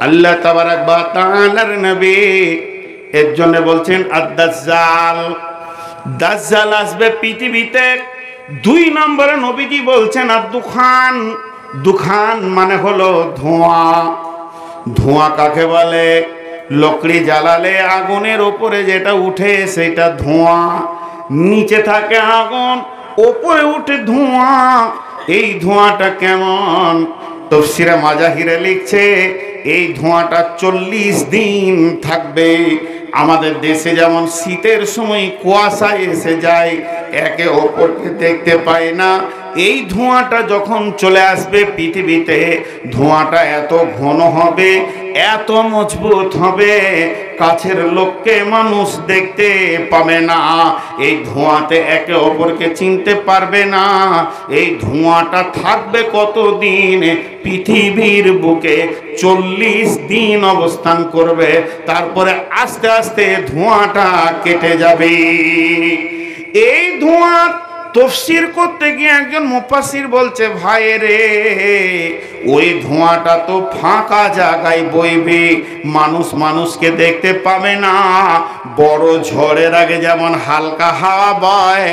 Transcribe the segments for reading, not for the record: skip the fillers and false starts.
আল্লাহ তাবারাক ওয়া তাআলার নবী এর জন্য বলছেন আদ-দাজ্জাল, দাজ্জাল আসবে পৃথিবীতে। 2 নম্বরে নবীজি বলছেন আদ-দুখান, দুখান মানে হলো ধোঁয়া। ধোঁয়া কাকে বলে? লকড়ি জ্বালালে আগুনের উপরে যেটা উঠে সেটা ধোঁয়া, নিচে থাকে আগুন, উপরে উঠে ধোঁয়া। এই ধোঁয়াটা কেমন? তাফসীরে মাজাহিরে লিখছে এই ধোঁয়াটা 40 দিন থাকবে। আমাদের দেশে যেমন শীতের সময় কুয়াশা এসে যায়, একে অপরকে দেখতে পায় না, এই ধোঁয়াটা যখন চলে আসবে পৃথিবীতে, ধোঁয়াটা এত ঘন হবে, এত মজবুত হবে, কাছের লোককে মানুষ দেখতে পাবে না। এই ধোঁয়াতে একে অপরকে চিনতে পারবে না। এই ধোঁয়াটা থাকবে কতদিন? পৃথিবীর বুকে 40 দিন অবস্থান করবে, তারপরে আস্তে আস্তে ধোঁয়াটা কেটে যাবে। এই ধোঁয়ার তাফসীর করতে গিয়ে একজন মুফাসসির বলছে, ভাই রে, ওই ধোঁয়াটা তো ফাঁকা জায়গায় বইবে, মানুষ মানুষকে দেখতে পাবে না। বড় ঝড়ের আগে যেমন হালকা হাওয়া বয়,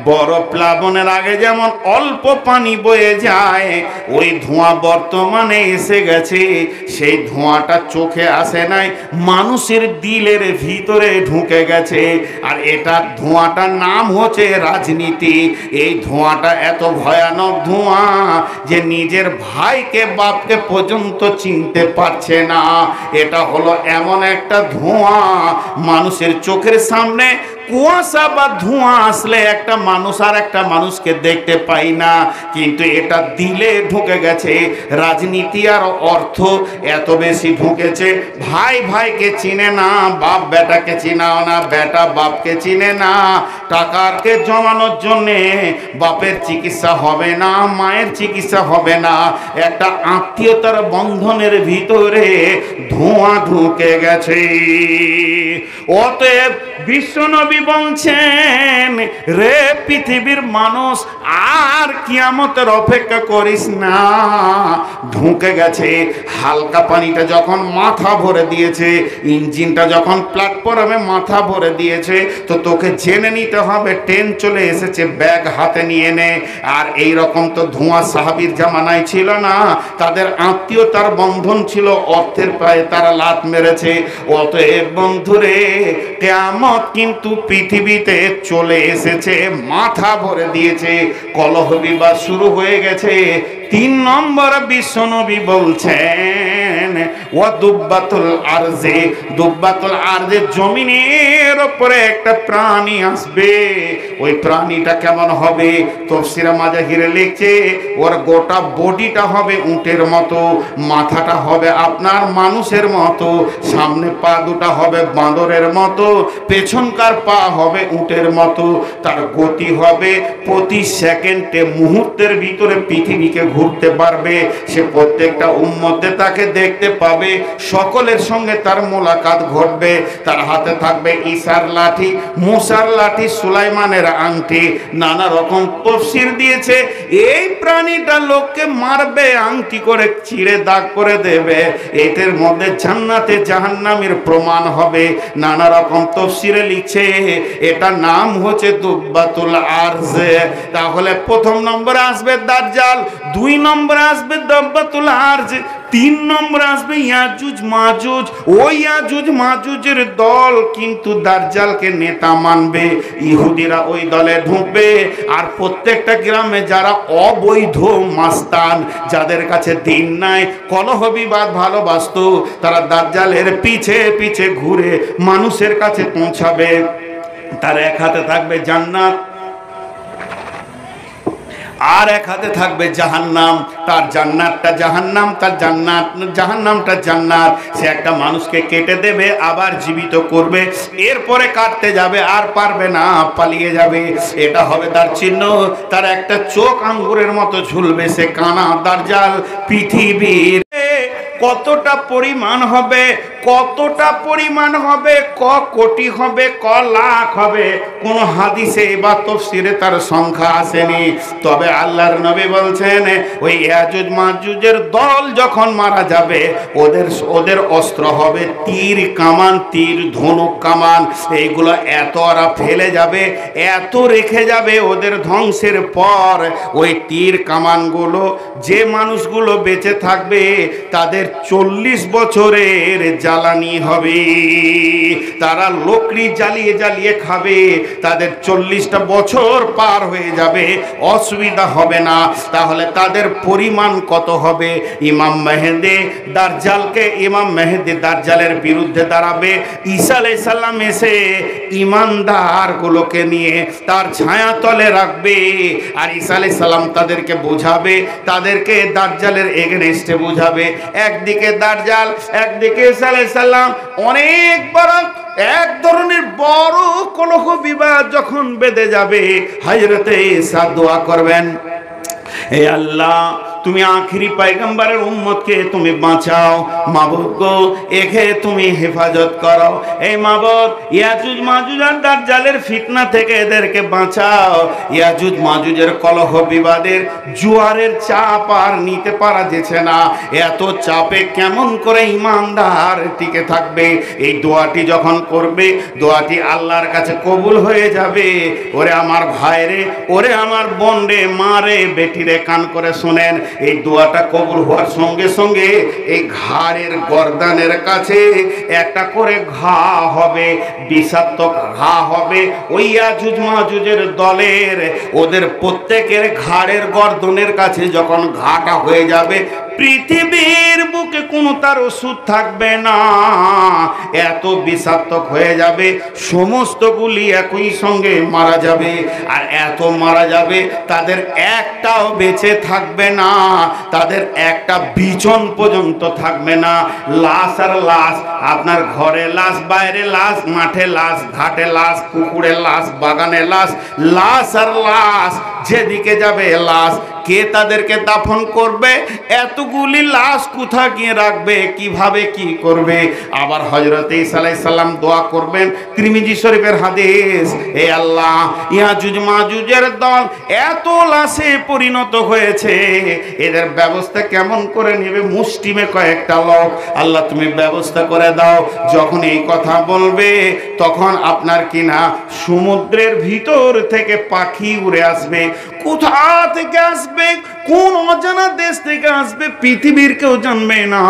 বড় প্লাবনের আগে যেমন অল্প পানি বয়ে যায়, ওই ধোঁয়া বর্তমানে এসে গেছে। সেই ধোঁয়াটা চোখে আসে নাই, মানুষের দিলের ভিতরে ঢুকে গেছে। আর এটা ধোঁয়াটার নাম হচ্ছে রাজনীতি। এই ধোঁয়াটা এত ভয়ানক ধোঁয়া যে নিজের ভাইকে বাপকে পর্যন্ত চিনতে পারছে না। এটা হলো এমন একটা ধোঁয়া, মানুষের চোখের সামনে কুয়াশা বা ধোঁয়া আসলে একটা মানুষ আর একটা মানুষকে দেখতে পাই না, কিন্তু এটা দিলে ঢুকে গেছে। রাজনীতি আর অর্থ এত বেশি ঢুকেছে, ভাই ভাইকে চিনে না, বাপ বেটাকে চিনাও না, বেটা বাপকে চিনে না। টাকাকে জমানোর জন্যে বাপের চিকিৎসা হবে না, মায়ের চিকিৎসা হবে না, একটা আত্মীয়তার বন্ধনের ভিতরে ধোঁয়া ঢুকে গেছে। অতএব বিশ্বনবী বলছেন, রে পৃথিবীর মানুষ, আর কিয়ামতের অপেক্ষা করিস না, ঢুকে গেছে। হালকা পানিটা যখন মাথা ভরে দিয়েছে, ইঞ্জিনটা যখন প্ল্যাটফর্মে মাথা ভরে দিয়েছে, তো তোকে জেনে নিতে হবে ট্রেন চলে এসেছে, ব্যাগ হাতে নিয়ে নে। আর এই রকম তো ধোঁয়া সাহাবীর জামানায় ছিল না, তাদের আত্মীয়তার বন্ধন ছিল, অর্থের পায়ে তারা লাত মেরেছে। অতএব বন্ধুরে, কিয়ামত কিন্তু পৃথিবীতে চলে এসেছে, মাথা ভরে দিয়েছে, কলহ বিবাদ শুরু হয়ে গেছে। 3 নম্বর বিশ্বনবী বলছেন, ওয়া দুব্বাতুল আরজে, দুব্বাতুল আরজে, জমিনের উপরে একটা প্রাণী আসবে। ওই প্রাণীটা কেমন হবে? তাফসীরে মাজাহিরে লিখছে, ওর গোটা বডিটা হবে উটের মতো, মাথাটা হবে আপনার মানুষের মতো, সামনে পা দুটা হবে বাঁদরের মতো, পেছনকার পা হবে উটের মতো। তার গতি হবে প্রতি সেকেন্ডে, মুহূর্তের ভিতরে পৃথিবীকে ঘুরতে পারবে। সে প্রত্যেকটা উম্মতে তাকে দেখতে পাবে, সকলের সঙ্গে তার মোলাকাত ঘটবে। তার হাতে থাকবে ঈসার লাঠি, মুসার লাঠি, সুলাইমানের আংটি, নানা রকম তাফসীর দিয়েছে। এই প্রাণীটা লোককে মারবে, আংটি করে ছিঁড়ে দাগ করে দেবে। এদের মধ্যে জান্নাতে জাহান্নামের প্রমাণ হবে। নানা রকম তাফসীরে লিখছে এটা নাম হচ্ছে দুব্বাতুল আরজ। তাহলে 1 নম্বরে আসবে দাজ্জাল, 2 নম্বরে আসবে দুব্বাতুল আরজ, 3 নম্বরে আসবে ইয়াজুজ মাজুজ। ওই ইয়াজুজ মাজুজের দল কিন্তু দাজ্জালকে নেতা মানবে, ইহুদিরা ওই দলে ঢুকবে। আর প্রত্যেকটা গ্রামে যারা অবৈধ মাস্তান, যাদের কাছে দিন নাই, কলহ বিবাদ ভালোবাসতো, তারা দাজ্জালের পিছে পিছে ঘুরে মানুষের কাছে পৌঁছাবে। তার এক হাতে থাকবে জান্নাত, আর এক হাতে থাকবে জাহান্নাম। তার জান্নাতটা জাহান্নাম, তার জাহান্নামটা জান্নাত। সে একটা মানুষকে কেটে দেবে, আবার জীবিত করবে, এরপরে কাটতে যাবে, আর পারবে না, পালিয়ে যাবে। এটা হবে তার চিহ্ন। তার একটা চোখ আঙ্গুরের মতো ঝুলবে, সে কানা দাজ্জাল। পৃথিবীর কতটা পরিমাণ হবে, কতটা পরিমাণ হবে, ক কোটি হবে, ক লাখ হবে, কোন হাদিসে বা তাফসীরে তার সংখ্যা আসেনি। তবে আল্লাহর নবী বলছেন ওই ইয়াজুজ মাজুজের দল যখন মারা যাবে, ওদের অস্ত্র হবে তীর কামান, তীর ধনুক কামান। এইগুলো এত ওরা ফেলে যাবে, এত রেখে যাবে, ওদের ধ্বংসের পর ওই তীর কামানগুলো যে মানুষগুলো বেঁচে থাকবে তাদের 40 বছরের জ্বালানি হবে। তারা লকড়ি জ্বালিয়ে জ্বালিয়ে খাবে, তাদের 40টা বছর পার হয়ে যাবে, অসুবিধা হবে না। তাহলে তাদের পরিমাণ কত হবে? ইমাম মেহেদী দাজ্জালের বিরুদ্ধে দাঁড়াবে। ঈসা আলাইহিস সালাম এসে ঈমানদারগুলোকে নিয়ে তার ছায়া তলে রাখবে, আর ঈসা আলাইহিস সালাম তাদেরকে বোঝাবে, তাদেরকে দাজ্জালের এগেনস্টে বোঝাবে। একদিকে দাজ্জাল, একদিকে ঈসা আলাইহিস সালাম। অনেক বড় এক ধরনের বড় কলহ বিবাদ যখন বেঁধে যাবে, হযরতে ঈসা দোয়া করবেন, হে আল্লাহ, তুমি আখিরি পয়গম্বরের উম্মতকে তুমি বাঁচাও। মাবুদ গো, একে তুমি হেফাজত করো। এই মাবুদ, ইয়াজুজ মাজুজ আর দাজ্জালের ফিতনা থেকে এদেরকে বাঁচাও। ইয়াজুজ মাজুজের কলহ বিবাদের জোয়ারের চাপ আর নিতে পারা যাচ্ছে না। এত চাপে কেমন করে ঈমানদার টিকে থাকবে? এই দোয়াটি যখন করবে, দোয়াটি আল্লাহর কাছে কবুল হয়ে যাবে। ওরে আমার ভাইরে, ওরে আমার বোন রে, মা রে, বেটি রে, কান করে শুনেন। এই দোয়াটা কবুল হওয়ার সঙ্গে সঙ্গে এই ঘাড়ের গর্দানের কাছে একটা করে ঘা হবে, বিষাক্ত ঘা হবে। ওই ইয়াজুজ মাজুজের দলের ওদের প্রত্যেকের ঘাড়ের গর্দনের কাছে যখন ঘাটা হয়ে যাবে, পৃথিবীর বুকে কোনো তার ওষুধ থাকবে না, এত বিষাক্ত হয়ে যাবে। সমস্ত গুলি একই সঙ্গে মারা যাবে, আর এত মারা যাবে তাদের একটাও বেঁচে থাকবে না, তাদের একটা বিচন পর্যন্ত থাকবে না। লাশ আর লাশ, আপনার ঘরে লাশ, বাইরে লাশ, মাঠে লাশ, ঘাটে লাশ, পুকুরে লাশ, বাগানে লাশ, লাশ আর লাশ, যেদিকে যাবে লাশ। কে তাদেরকে দাফন করবে? এতগুলি লাশ কোথা গিয়ে রাখবে? কিভাবে কি করবে? আবার হযরত ঈসা আলাইহিস সালাম দোয়া করবেন, তিরমিজি শরীফের হাদিস, হে আল্লাহ, ইয়াজুজ মাজুজের দল এত লাশে পরিণত হয়েছে, এদের ব্যবস্থা কেমন করে নেবে? মুষ্টিমে কয়েকটা লোক আল্লাহ তুমি ব্যবস্থা করে দাও। যখন এই কথা বলবে, তখন আপনার কিনা সমুদ্রের ভিতর থেকে পাখি উড়ে আসবে। কোথা থেকে আসবে? কোন অজানা দেশ থেকে আসবে, পৃথিবীর কেউ জানবে না।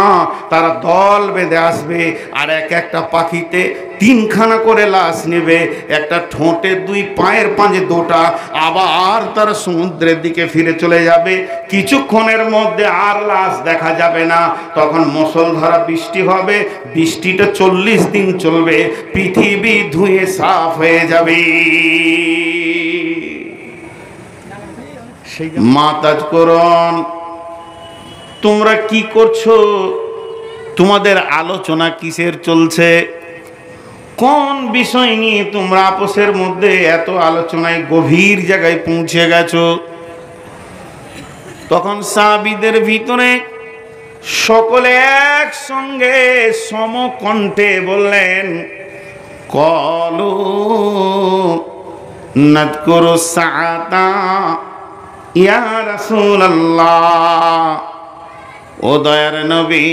তারা দল বেঁধে আসবে, আর এক একটা পাখিতে 3খানা করে লাশ নেবে, একটা ঠোঁটে 2, পায়ের পাঁজে 2টা। আবার তারা সমুদ্রের দিকে ফিরে চলে যাবে। কিছুক্ষণের মধ্যে আর লাশ দেখা যাবে না। তখন মুষলধারা বৃষ্টি হবে, বৃষ্টিটা 40 দিন চলবে, পৃথিবী ধুয়ে সাফ হয়ে যাবে। মাতাজ করুন, তোমরা কি করছো? তোমাদের আলোচনা কিসের চলছে? কোন বিষয় নিয়ে তোমরা আপসের মধ্যে এত আলোচনায় গভীর জায়গায় পৌঁছে গেছো? তখন সাহাবীদের ভিতরে সকলে একসঙ্গে সমকণ্ঠে বললেন, কলু নাযকুরু সাআতা ইয়া রাসূলুল্লাহ। ও দয়ার নবী,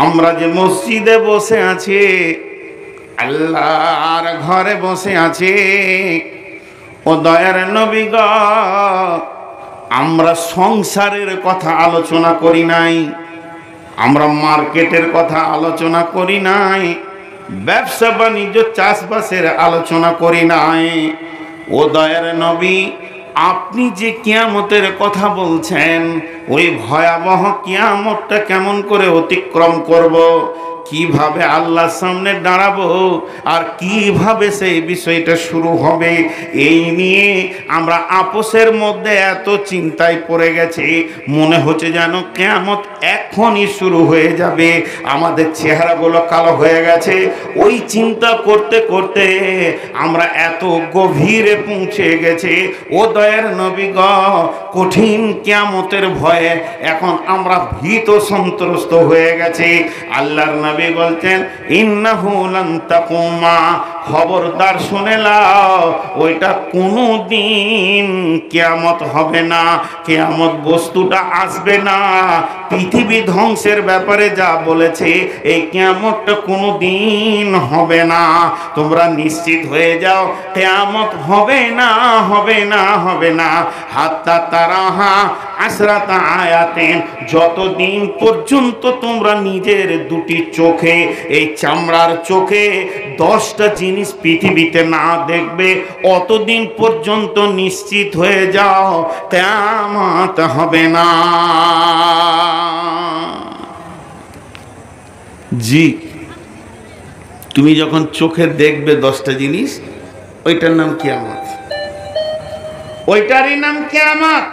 আমরা যে মসজিদে বসে আছি, আল্লাহর ঘরে বসে আছি, ও দয়ার নবী গো, আমরা সংসারের কথা আলোচনা করি নাই, আমরা মার্কেটের কথা আলোচনা করি নাই, ব্যবসা বাণিজ্য চাষবাসের আলোচনা করি নাই। ও দয়ার নবী, আপনি যে কিয়ামতের কথা বলছেন, ওই ভয়াবহ কিয়ামতটা কেমন করে অতিক্রম করব, কিভাবে আল্লাহর সামনে দাঁড়াবো, আর কিভাবে সেই বিষয়টা শুরু হবে, এই নিয়ে আমরা আপোসের মধ্যে এত চিন্তায় পড়ে গেছি, মনে হচ্ছে যেন কিয়ামত এখনই শুরু হয়ে যাবে। আমাদের চেহারাগুলো কালো হয়ে গেছে। ওই চিন্তা করতে করতে আমরা এত গভীরে পৌঁছে গেছি। ও দয়ার নবী গো, কঠিন কিয়ামতের ভয়ে এখন আমরা ভীত সন্ত্রস্ত হয়ে গেছি। আল্লাহর নবী বলছেন, ইন্নাহু লান তাকুমা খবরদার শুনে নাও, ওইটা কোনো দিন কিয়ামত হবে না, কিয়ামত বস্তুটা আসবে না। পৃথিবী ধ্বংসের ব্যাপারে যা বলেছে, এই কিয়ামতটা কোনো দিন হবে না। তোমরা নিশ্চিত হয়ে যাও, কিয়ামত হবে না, হবে না, হবে না। হাত্তা তারাহা আসরাতা আয়াতেন, যতদিন পর্যন্ত তোমরা নিজের দুটি চোখে, এই চামড়ার চোখে 10টা জিনিস পৃথিবীতে না দেখবে, অতদিন পর্যন্ত নিশ্চিত হয়ে যাও কিয়ামত হবে না। জি, তুমি যখন চোখে দেখবে 10টা জিনিস, ওইটার নাম কিয়ামত, ওইটারই নাম কিয়ামত।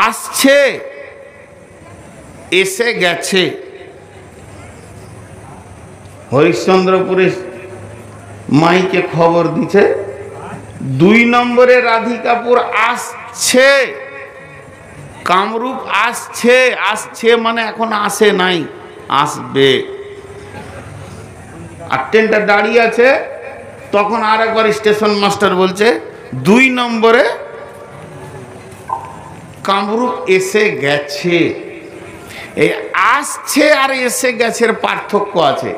আসছে, এসে গেছে। হরিশ্চন্দ্রপুরে মাইকে খবর দিচ্ছে 2 নম্বরে রাধিকাপুর আসছে, কামরূপ আসছে। আসছে মানে এখন আসে নাই, আসবে। আর ট্রেনটা দাঁড়িয়ে আছে, তখন আর একবার স্টেশন মাস্টার বলছে 2 নম্বরে কামরূপ এসে গেছে। এই আসছে আর এসে গেছে পার্থক্য আছে।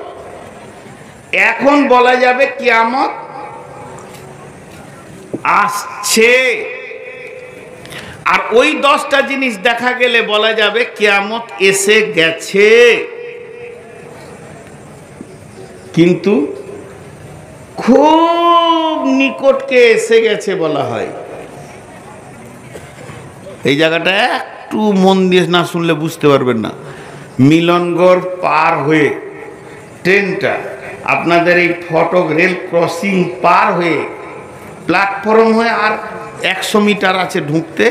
এখন বলা যাবে কিয়ামত আসছে, আর ওই 10টা জিনিস দেখা গেলে বলা যাবে কিয়ামত এসে গেছে। কিন্তু খুব নিকটকে এসে গেছে বলা হয়। এই জায়গাটা একটু মন দিয়ে না শুনলে বুঝতে পারবেন না। মিলনগড় পার হয়ে ট্রেনটা আপনাদের এই ফটক রেল ক্রসিং পার হয়ে প্ল্যাটফর্ম হয়ে আর 100 মিটার আছে ঢুকতে।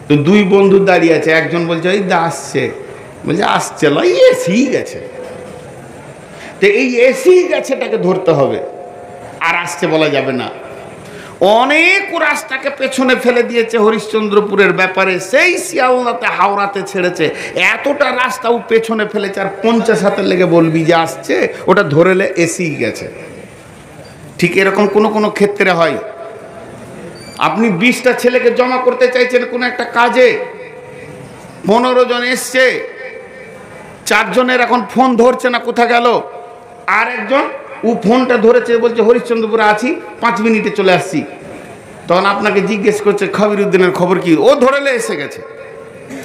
তো 2 বন্ধু দাঁড়িয়ে আছে, একজন বলছে ওই আসছে, বলছে আসছে লয়, এসি গেছে। তো এই এসি গেছেটাকে ধরতে হবে, আর আসছে বলা যাবে না। অনেক রাস্তাকে পেছনে ফেলে দিয়েছে হরিশ্চন্দ্রপুরের ব্যাপারে, সেই শিয়ালদাতে হাওড়াতে ছেড়েছে, এতটা রাস্তাও পেছনে ফেলেছে। আর 50 হাতে লেগে বলবি যে আসছে, ওটা ধরেলে এসি গেছে। ঠিক এরকম কোনো কোনো ক্ষেত্রে হয়। আপনি 20টা ছেলেকে জমা করতে চাইছেন কোনো একটা কাজে, 15 জন এসছে, 4 জনের এখন ফোন ধরছে না, কোথা গেল। আর একজন ও ফোনটা ধরেছে, বলছে হরিশ্চন্দ্রপুরে আছি, 5 মিনিটে চলে আসছি। তখন আপনাকে জিজ্ঞেস করছে খবিরুদ্দিনের খবর কি, ও ধরেলে এসে গেছে।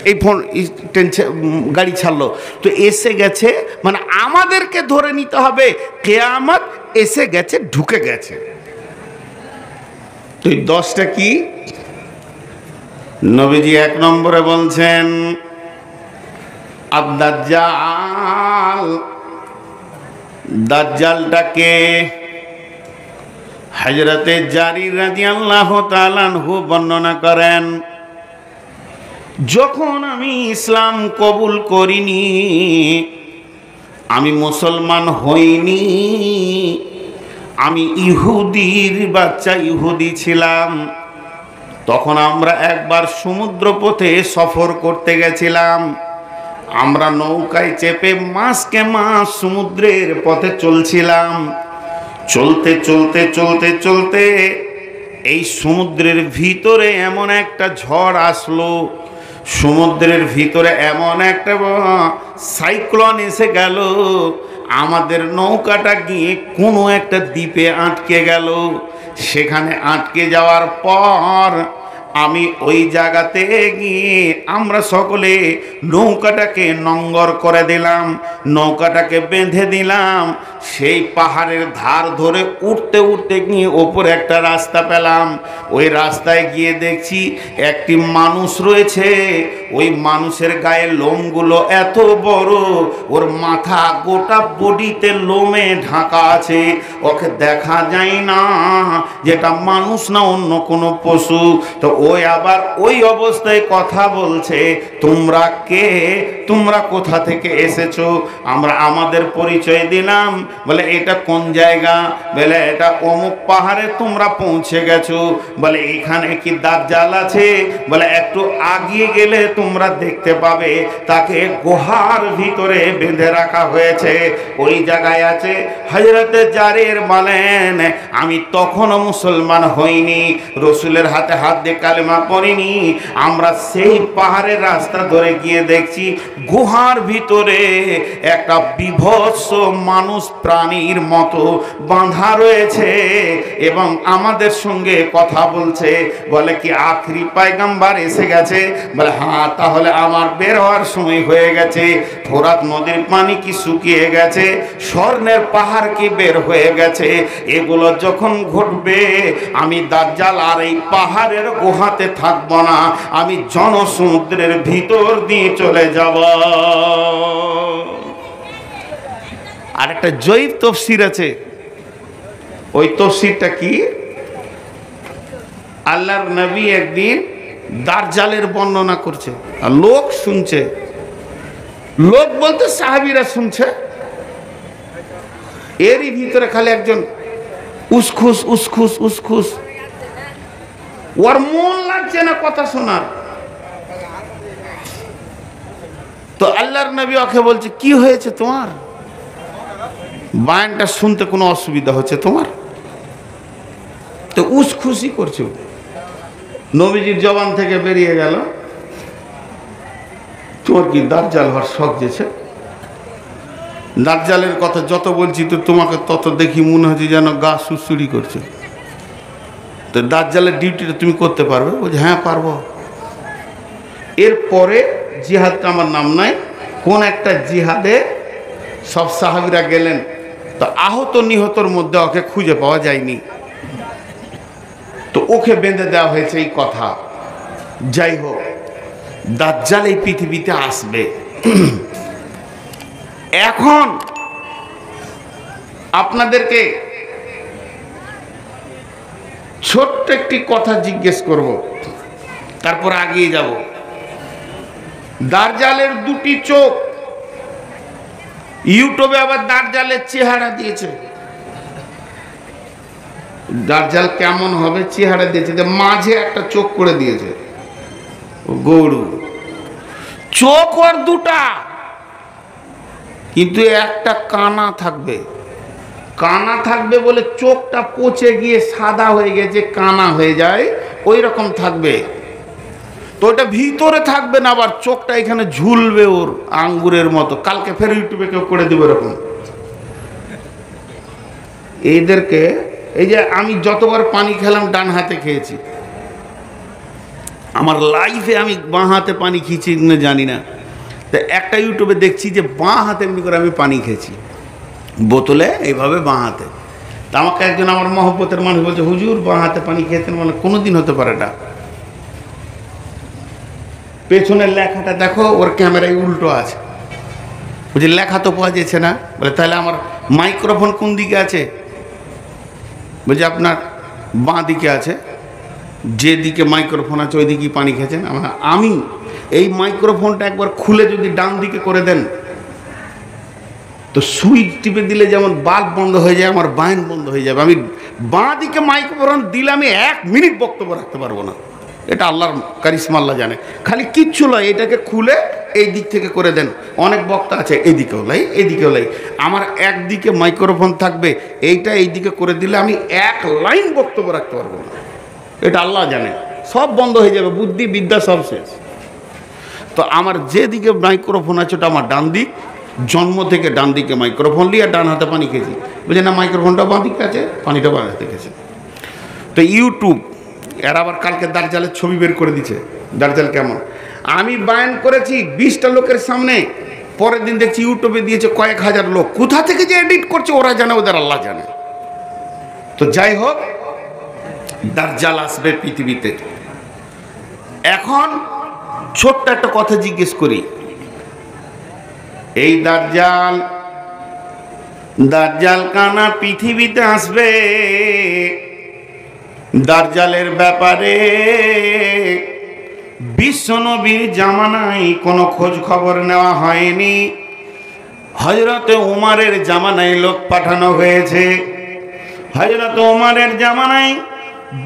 এই ফোন ট্রেন গাড়ি ছাড়লো, তো এসে গেছে মানে আমাদেরকে ধরে নিতে হবে কিয়ামত এসে গেছে, ঢুকে গেছে। তো এই 10টা কি? নবীজি 1 নম্বরে বলছেন আদ-দাজ্জাল। দাজ্জালটাকে হযরতে জারির রাদিয়াল্লাহু তাআলা আনহু বর্ণনা করেন, যখন আমি ইসলাম কবুল করিনি, আমি মুসলমান হইনি, আমি ইহুদির বাচ্চা, ইহুদি ছিলাম। তখন আমরা একবার সমুদ্র পথে সফর করতে গেছিলাম। আমরা নৌকায় চেপে মাসকে মাস সমুদ্রের পথে চলছিলাম। চলতে চলতে চলতে চলতে এই সমুদ্রের ভিতরে এমন একটা ঝড় আসলো, সমুদ্রের ভিতরে এমন একটা সাইক্লোন এসে গেল, আমাদের নৌকাটা গিয়ে কোনো একটা দ্বীপে আটকে গেল। সেখানে আটকে যাওয়ার পর আমি ওই জায়গাতে গিয়ে আমরা সকলে নৌকাটাকে নঙ্গর করে দিলাম, নৌকাটাকে বেঁধে দিলাম। সেই পাহাড়ের ধার ধরে উঠতে উঠতে গিয়ে ওপরে একটা রাস্তা পেলাম। ওই রাস্তায় গিয়ে দেখছি একটি মানুষ রয়েছে। ওই মানুষের গায়ে লোমগুলো এত বড়, ওর মাথা গোটা বডিতে লোমে ঢাকা আছে, ওকে দেখা যায় না যেটা মানুষ না অন্য কোনো পশু। তো ওই আবার ওই অবস্থায় কথা বলছে, তোমরা কে, তোমরা কোথা থেকে এসেছো? আমরা আমাদের পরিচয় দিলাম, বলে এটা কোন জায়গা? বলে এটা অমুক পাহাড়ে তোমরা পৌঁছে গেছো। বলে এখানে কি দাজ্জাল আছে? বলে একটু আগিয়ে গেলে তোমরা দেখতে পাবে তাকে গুহার ভিতরে বেঁধে রাখা হয়েছে, ওই জায়গায় আছে। হযরতে জারির বলেন, আমি তখনও মুসলমান হইনি, রসুলের হাতে হাত দিয়ে কালেমা পড়িনি। আমরা সেই পাহাড়ের রাস্তা ধরে গিয়ে দেখছি গুহার ভিতরে একটা বিভৎস মানুষ প্রাণীর মতো বাঁধা রয়েছে এবং আমাদের সঙ্গে কথা বলছে। বলে কি আখরি পয়গম্বর এসে গেছে? বলে হ্যাঁ, তাহলে আমার বের হওয়ার সময় হয়ে গেছে। ফোরাত নদীর পানি কি শুকিয়ে গেছে? স্বর্ণের পাহাড় কি বের হয়ে গেছে? এগুলো যখন ঘটবে আমি দাজ্জাল আর এই পাহাড়ের গুহাতে থাকব না, আমি জনসমুদ্রের ভিতর দিয়ে চলে যাব। আর একটা জয়ীফ তাফসীর আছে, ওই তাফসীরটা কি? আল্লাহর নবী একদিন দাজ্জালের বর্ণনা করছে আর লোক শুনছে। লোক বলতে সাহাবীরা শুনছে। এরই ভিতরে খালি একজন উসখুস উসখুস উসখুস, ওর মন লাগছে না কথা শোনার। তো আল্লাহর নবী ওকে বলছে, কি হয়েছে তোমার? বায়ানটা শুনতে কোনো অসুবিধা হচ্ছে তোমার? তো উসখুসি করছো। নবীজির জবান থেকে বেরিয়ে গেল, তোমার কি দাজ্জাল হওয়ার শখ যেছে? দাজ্জালের কথা যত বলছি তো তোমাকে তত দেখি মনে হচ্ছে যেন গা সুড়সুড়ি করছে। তো দাজ্জালের ডিউটিটা তুমি করতে পারবে? বলছে হ্যাঁ পারবো। এরপরে জিহাদটা আমার নাম নাই, কোন একটা জিহাদে সব সাহাবীরা গেলেন, তো আহত নিহতর মধ্যে ওকে খুঁজে পাওয়া যায়নি, তো ওকে বেঁধে দেওয়া হয়েছে এই কথা। যাই হোক, দাজ্জাল এই পৃথিবীতে আসবে। এখন আপনাদেরকে ছোট্ট একটি কথা জিজ্ঞেস করব, তারপর এগিয়ে যাব। দাজ্জালের দুটি চোখ, ইউটিউবে আবার দাজ্জালের চেহারা দিয়েছে। দাজ্জাল কেমন হবে চেহারা দিয়েছে, মাঝে একটা চোখ করে দিয়েছে, গরু চোখ ওর দুটা, কিন্তু একটা কানা থাকবে। কানা থাকবে বলে চোখটা পচে গিয়ে সাদা হয়ে গেছে, কানা হয়ে যায়, ওই রকম থাকবে। তো ওটা ভিতরে থাকবে না, আবার চোখটা এখানে ঝুলবে ওর আঙ্গুরের মতো। কালকে ফের ইউটিউবে কেউ করে দেবে এরকম। এইদেরকে, এই যে আমি যতবার পানি খেলাম ডান হাতে খেয়েছি, আমার লাইফে আমি বাঁ হাতে পানি খেয়েছি না জানি না। তো একটা ইউটিউবে দেখছি যে বাঁ হাতে এমনি করে আমি পানি খেয়েছি, বোতলে এইভাবে বাঁ হাতে। তা আমাকে একজন আমার মহব্বতের মানুষ বলছে, হুজুর বাঁ হাতে পানি খেয়েছেন? মানে কোনো দিন হতে পারে না। পেছনের লেখাটা দেখো, ওর ক্যামেরায় উল্টো আছে। বলছে লেখা তো পাওয়া যাচ্ছে না। বলে তাহলে আমার মাইক্রোফোন কোন দিকে আছে? বলছে আপনার বাঁ দিকে আছে। যেদিকে মাইক্রোফোন আছে ওই দিকেই পানি খেয়েছেন। আমি এই মাইক্রোফোনটা একবার খুলে যদি ডান দিকে করে দেন, তো সুইচ টিপে দিলে যেমন বাল্ব বন্ধ হয়ে যায়, আমার বায়ান বন্ধ হয়ে যাবে। আমি বাঁ দিকে মাইক্রোফোন দিলে আমি 1 মিনিট বক্তব্য রাখতে পারবো না। এটা আল্লাহর কারিশমা, আল্লাহ জানে। খালি কিচ্ছু নয়, এটাকে খুলে এই দিক থেকে করে দেন। অনেক বক্তা আছে এইদিকেও লাই, এইদিকেও লাই। আমার একদিকে মাইক্রোফোন থাকবে, এইটা এইদিকে করে দিলে আমি 1 লাইন বক্তব্য রাখতে পারবো না। এটা আল্লাহ জানে, সব বন্ধ হয়ে যাবে, বুদ্ধি বিদ্যা সব শেষ। তো আমার যেদিকে মাইক্রোফোন আছে ওটা আমার ডান দিক, জন্ম থেকে ডান দিকে মাইক্রোফোন নিয়ে ডান হাতে পানি খেয়েছি। বুঝে না, মাইক্রোফোনটা বাঁ দিকে আছে, পানিটা বাঁ হাতে খেয়েছে। তো ইউটিউব এরা আবার কালকে দাজ্জালের ছবি বের করে দিচ্ছে। দাজ্জাল কেমন আমি বায়ান করেছি 20টা লোকের সামনে, পরের দিন দেখছি ইউটিউবে দিয়েছে কয়েক হাজার লোক। কোথা থেকে যে এডিট করছে ওরা জানে, ওদের আল্লাহ জানে। তো যাই হোক, দাজ্জাল আসবে পৃথিবীতে। এখন ছোট্ট একটা কথা জিজ্ঞেস করি, এই দাজ্জাল কানা পৃথিবীতে আসবে, দাজ্জালের ব্যাপারে বিশ্বনবীর জামানায় কোনো খোঁজ খবর নেওয়া হয়নি। হযরত উমরের জামানায় লোক পাঠানো হয়েছে। হযরত উমরের জামানায়,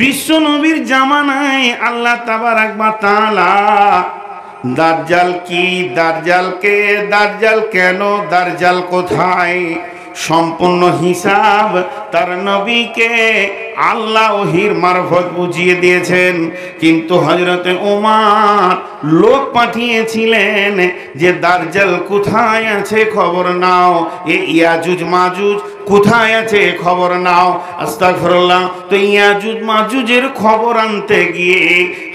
বিশ্বনবীর জামানায় আল্লাহ তাবারাক ওয়া তাআলা দাজ্জাল কি, দাজ্জাল কে, দাজ্জাল কেন, দাজ্জাল কোথায়, সম্পূর্ণ হিসাব তার নবীকে আল্লাহ ওহীর মারফত বুঝিয়ে দিয়েছেন। কিন্তু হযরতে ওমর লোক পাঠিয়েছিলেন যে দাজ্জাল কোথায় আছে খবর নাও, এ ইয়াজুজ মাজুজ কোথায় আছে খবর নাও। আস্তাগফিরুল্লাহ। তো ইয়াজুজ মাজুজের খবর আনতে গিয়ে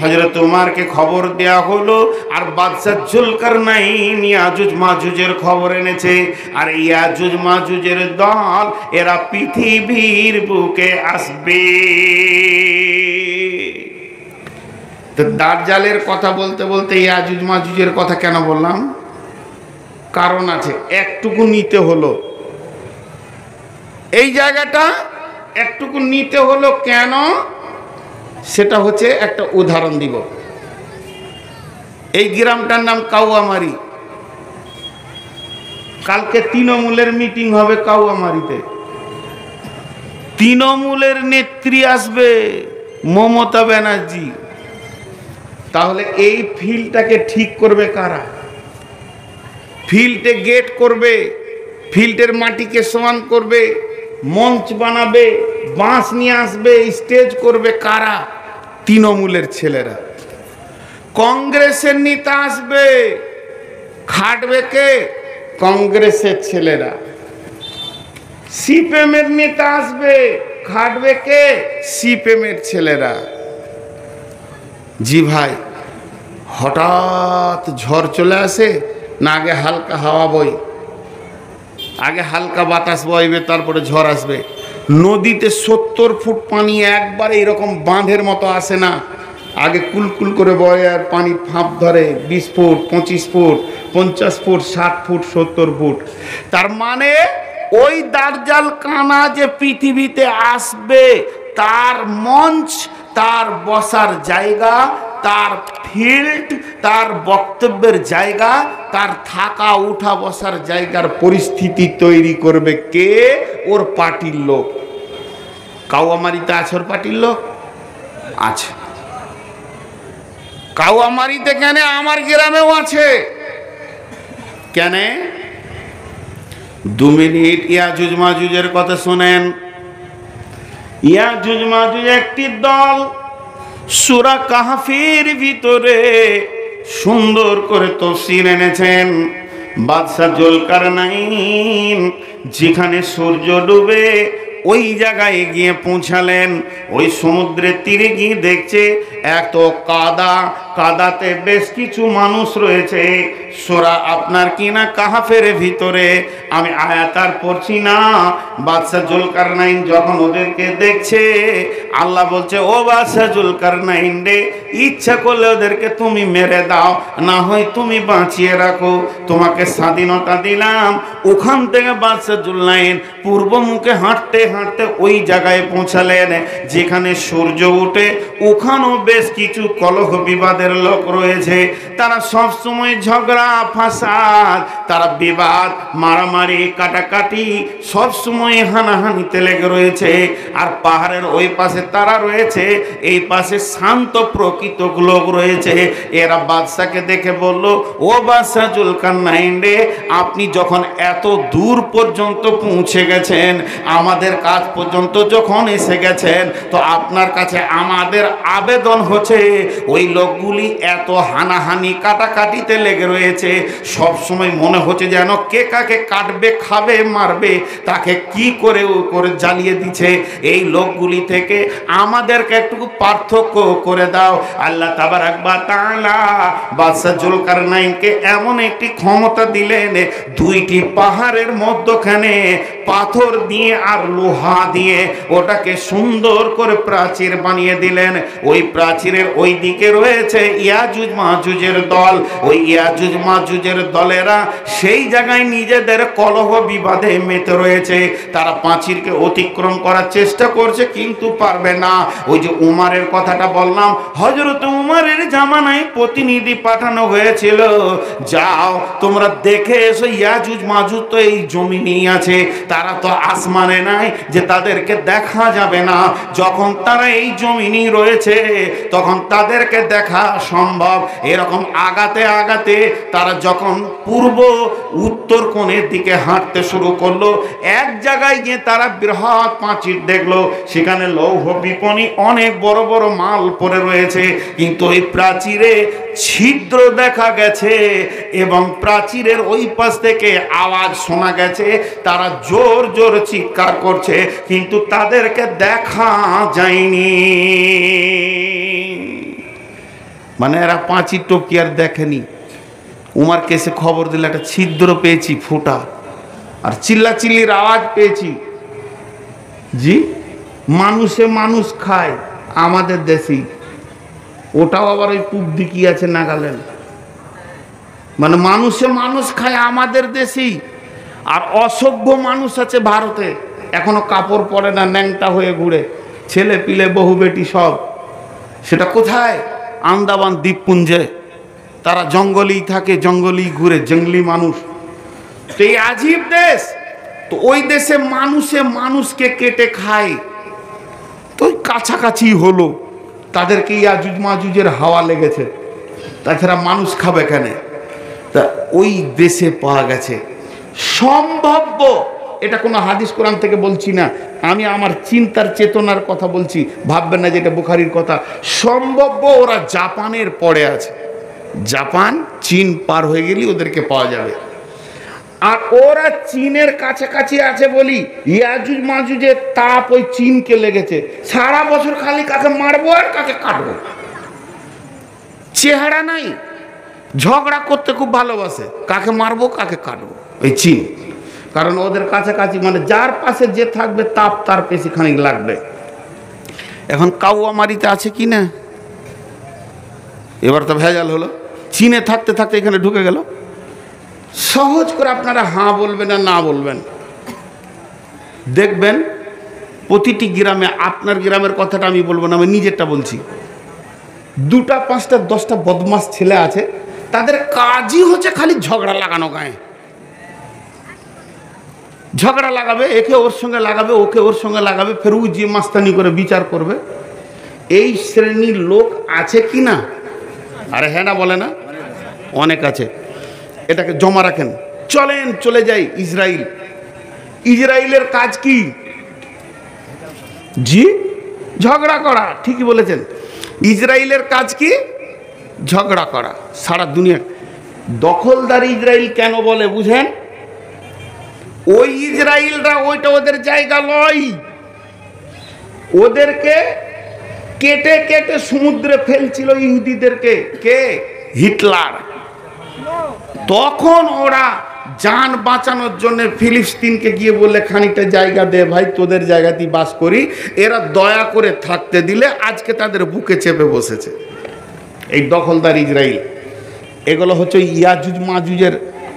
হযরত ওমরকে খবর দেয়া হলো, আর বাদশা জুলকারনাইন ইয়াজুজ মাজুজের খবর এনেছে। আর ইয়াজুজ মাজুজের দল এরা পৃথিবীর বুকে আসবে। তো দাজ্জালের কথা বলতে বলতে ইয়াজুজ মাজুজের কথা কেন বললাম? কারণ আছে, একটুকু নিতে হলো এই জায়গাটা, একটুকু নিতে হলো কেন, সেটা হচ্ছে একটা উদাহরণ দিব। এই গ্রামটার নাম কাউয়ামারি। কালকে তৃণমূলের মিটিং হবে কাউয়ামারিতে। তৃণমূলের নেত্রী আসবে মমতা ব্যানার্জি। তাহলে এই ফিল্ডটাকে ঠিক করবে কারা? ফিল্ডে গেট করবে, ফিল্ডের মাটিকে সমান করবে, মঞ্চ বানাবে, বাঁশ নিয়ে আসবে, স্টেজ করবে কারা? তৃণমূলের ছেলেরা। কংগ্রেসের নেতা আসবে, খাটবে কে? কংগ্রেসের ছেলেরা। সিপিএমের নেতা আসবে, খাটবে কে? সিপিএমের ছেলেরা। জি ভাই, হঠাৎ ঝড় চলে আসে না, আগে হালকা হাওয়া বয়, আগে হালকা বাতাস বইবে, তারপরে ঝড় আসবে। নদীতে 70 ফুট পানি একবারে এরকম বাঁধের মতো আসে না, আগে কুলকুল করে বয় আর পানি ফাঁপ ধরে 20 foot, 25 foot, 50 foot, 60 foot, 70 foot. তার মানে ওই দাজ্জাল কানা যে পৃথিবীতে আসবে, তার মঞ্চ, তার বসার জায়গা, তার ফিল্ড, তার বক্তব্যের জায়গা, তার থাকা উঠা বসার জায়গার পরিস্থিতি তৈরি করবে কে? ওর পার্টির লোক। কাউয়ামারিতে আছে ওর পার্টির লোক? আছে। কাউয়ামারিতে কেন? আমার গ্রামেও আছে। কেন? 2 মিনিট ইয়াজুজ মাজুজের কথা শুনেন। ইয়াজুজ মাজুজ একটি দল। সূরা কাহফের ভিতরে সুন্দর করে তাফসীর এনেছেন। বাদশা জুলকারনাইন যেখানে সূর্য ডুবে ওই জায়গায় গিয়ে পৌঁছালেন। ওই সমুদ্রের তীরে গিয়ে দেখছে এত কাদা, কাদাতে বেশ কিছু মানুষ রয়েছে। সূরা আপনার কিনা কাহফের ভিতরে, আমি আয়াত আর পড়ছি না। বাদশা জুলকারনাইন যখন ওদেরকে দেখছে, আল্লাহ বলছে, ও বাদশা জুলকারনাইন রে, ইচ্ছা করলে ওদেরকে তুমি মেরে দাও, না হয় তুমি বাঁচিয়ে রাখো, তোমাকে স্বাধীনতা দিলাম। ওখান থেকে বাদশা জুলকারনাইন পূর্ব মুখে হাঁটতে হাঁটতে ওই জায়গায় পৌঁছালেন যেখানে সূর্য উঠে। ওখানেও বেশ কিছু কলহ বিবাদের লোক রয়েছে। তারা সব সময় ঝগড়া ফাসাদ, তারা বিবাদ, মারামারি, কাটাকাটি, সব সময় হানাহানিতে লেগে রয়েছে। আর পাহাড়ের ওই পাশে তারা রয়েছে, এই পাশে শান্ত প্রকৃত লোক রয়েছে। এরা বাদশাকে দেখে বলল, ও বাদশা জুলকারনাইন রে, আপনি যখন এত দূর পর্যন্ত পৌঁছে গেছেন, আমাদের কাছ পর্যন্ত যখন এসে গেছেন, তো আপনার কাছে আমাদের আবেদন হচ্ছে, ওই লোকগুলি এত হানাহানি কাটাকাটিতে লেগে রয়েছে, সব সময় মনে হচ্ছে যেন কে কাকে কাটবে, খাবে, মারবে, তাকে কি করে ও করে জ্বালিয়ে দিচ্ছে। এই লোকগুলি থেকে আমাদেরকে একটু পার্থক্য করে দাও। আল্লাহ তাবারাক ওয়া তাআলা বাদশা জুলকারনাইনকে এমন একটি ক্ষমতা দিলেন, 2টি পাহাড়ের মধ্যখানে পাথর দিয়ে আর লোহা দিয়ে ওটাকে সুন্দর করে প্রাচীর বানিয়ে দিলেন। ওই প্রাচীরের ওই দিকে রয়েছে ইয়াজুজ মাজুজের দল। ওই ইয়াজুজ মাজুজের দলেরা সেই জায়গায় নিজেদের কলহ বিবাদে মেতে রয়েছে। তারা প্রাচীরকে অতিক্রম করার চেষ্টা করছে কিন্তু পারবে না। ওই যে উমারের কথাটা বললাম, হযরত উমারের জামানায় প্রতিনিধি পাঠানো হয়েছিল, যাও তোমরা দেখে এসো ইয়াজুজ মাজুজ তো এই জমিনেই আছে, তারা তো আসমানে নাই যে তাদেরকে দেখা যাবে না। যখন তারা এই জমিনেই রয়েছে তখন তাদেরকে দেখা সম্ভব। এরকম আগাতে আগাতে তারা যখন পূর্ব উত্তর কোণের দিকে হাঁটতে শুরু করলো, এক জায়গায় গিয়ে তারা বৃহৎ প্রাচীর দেখলো। সেখানে লৌহ বিপণী অনেক বড় বড় মাল পড়ে রয়েছে, কিন্তু ওই প্রাচীরে ছিদ্র দেখা গেছে এবং প্রাচীরের ওই পাশ থেকে আওয়াজ শোনা গেছে। তারা জোর জোর চিৎকার করছে কিন্তু তাদেরকে দেখা যায়নি। মানে এরা প্রাচীর টপকি আর দেখেনি। উমারকে এসে খবর দিলে একটা ছিদ্র পেয়েছি ফোঁটা, আর চিল্লাচিল্লির আওয়াজ পেয়েছি। জি, মানুষে মানুষ খায় আমাদের দেশেই, ওটাও আবার ওই পূব দিকে আছে নাগাল্যান্ড। মানে মানুষে মানুষ খায় আমাদের দেশেই, আর অসভ্য মানুষ আছে ভারতে, এখনো কাপড় পরে না, ন্যাংটা হয়ে ঘুরে, ছেলে পিলে বহু বেটি সব। সেটা কোথায়? আন্দামান দ্বীপপুঞ্জে। তারা জঙ্গলেই থাকে, জঙ্গলেই ঘুরে, জঙ্গলি মানুষ। তো এই আজীব দেশ, তো ওই দেশে মানুষে মানুষকে কেটে খায়। তো ওই কাছাকাছি হলো, তাদেরকে ইয়াজুজ মাজুজের হাওয়া লেগেছে, তাছাড়া মানুষ খাবে কেন? তা ওই দেশে পাওয়া গেছে। সম্ভাব্য, এটা কোনো হাদিস কোরআন থেকে বলছি না, আমি আমার চিন্তার চেতনার কথা বলছি, ভাববেন না যে এটা বুখারীর কথা। সম্ভাব্য ওরা জাপানের পরে আছে, জাপান চীন পার হয়ে গেলেই ওদেরকে পাওয়া যাবে। আর ওরা চীনের কাছাকাছি আছে বলি ইয়াজুজ মাজুজের তাপ ওই চীনকে লেগেছে। সারা বছর খালি কাকে মারবো আর কাকে কাটবো, চেহারা নাই, ঝগড়া করতে খুব ভালোবাসে, কাকে মারবো কাকে কাটবো ওই চীন। কারণ ওদের কাছাকাছি, মানে যার পাশে যে থাকবে তাপ তার বেশি খানিক লাগবে। এখন কাউয়ামারিতে আছে কি না? এবার তো ভেজাল হলো, চীনে থাকতে থাকতে এখানে ঢুকে গেল। সহজ করে আপনারা হ্যাঁ বলবেন আর না বলবেন, দেখবেন প্রতিটি গ্রামে, আপনার গ্রামের কথাটা আমি বলবো না, আমি নিজেরটা বলছি, 2টা 5টা 10টা বদমাস ছেলে আছে, তাদের কাজই হচ্ছে খালি ঝগড়া লাগানো। গায়ে ঝগড়া লাগাবে, একে ওর সঙ্গে লাগাবে, ওকে ওর সঙ্গে লাগাবে, ফের ও যে মাস্তানি করে বিচার করবে। এই শ্রেণীর লোক আছে কি না? আরে হ্যাঁ না বলে না, অনেক আছে। এটাকে জমা রাখেন, চলেন চলে যাই ইসরায়েল। ইসরায়েলের কাজ কি? জি, ঝগড়া করা। ঠিকই বলেছেন, ইসরায়েলের কাজ কি? ঝগড়া করা। সারা দুনিয়া দখলদারি ইসরায়েল কেন বলে বুঝেন? ওই ইসরায়েলরা ওইটা ওদের জায়গা লয়, ওদেরকে কেটে কেটে সমুদ্রে ফেলছিল ইহুদিদেরকে। কে? হিটলার। তখন ওরা জান বাঁচানোর জন্য ফিলিস্তিনকে গিয়ে বলে খানিকটা জায়গা দে ভাই, তোদের জায়গাতেই বাস করি। এরা দয়া করে থাকতে দিলে আজকে তাদের বুকে চেপে বসেছে এই দখলদার ইসরায়েল। এগুলো হচ্ছে ইয়াজুজ মাজুজের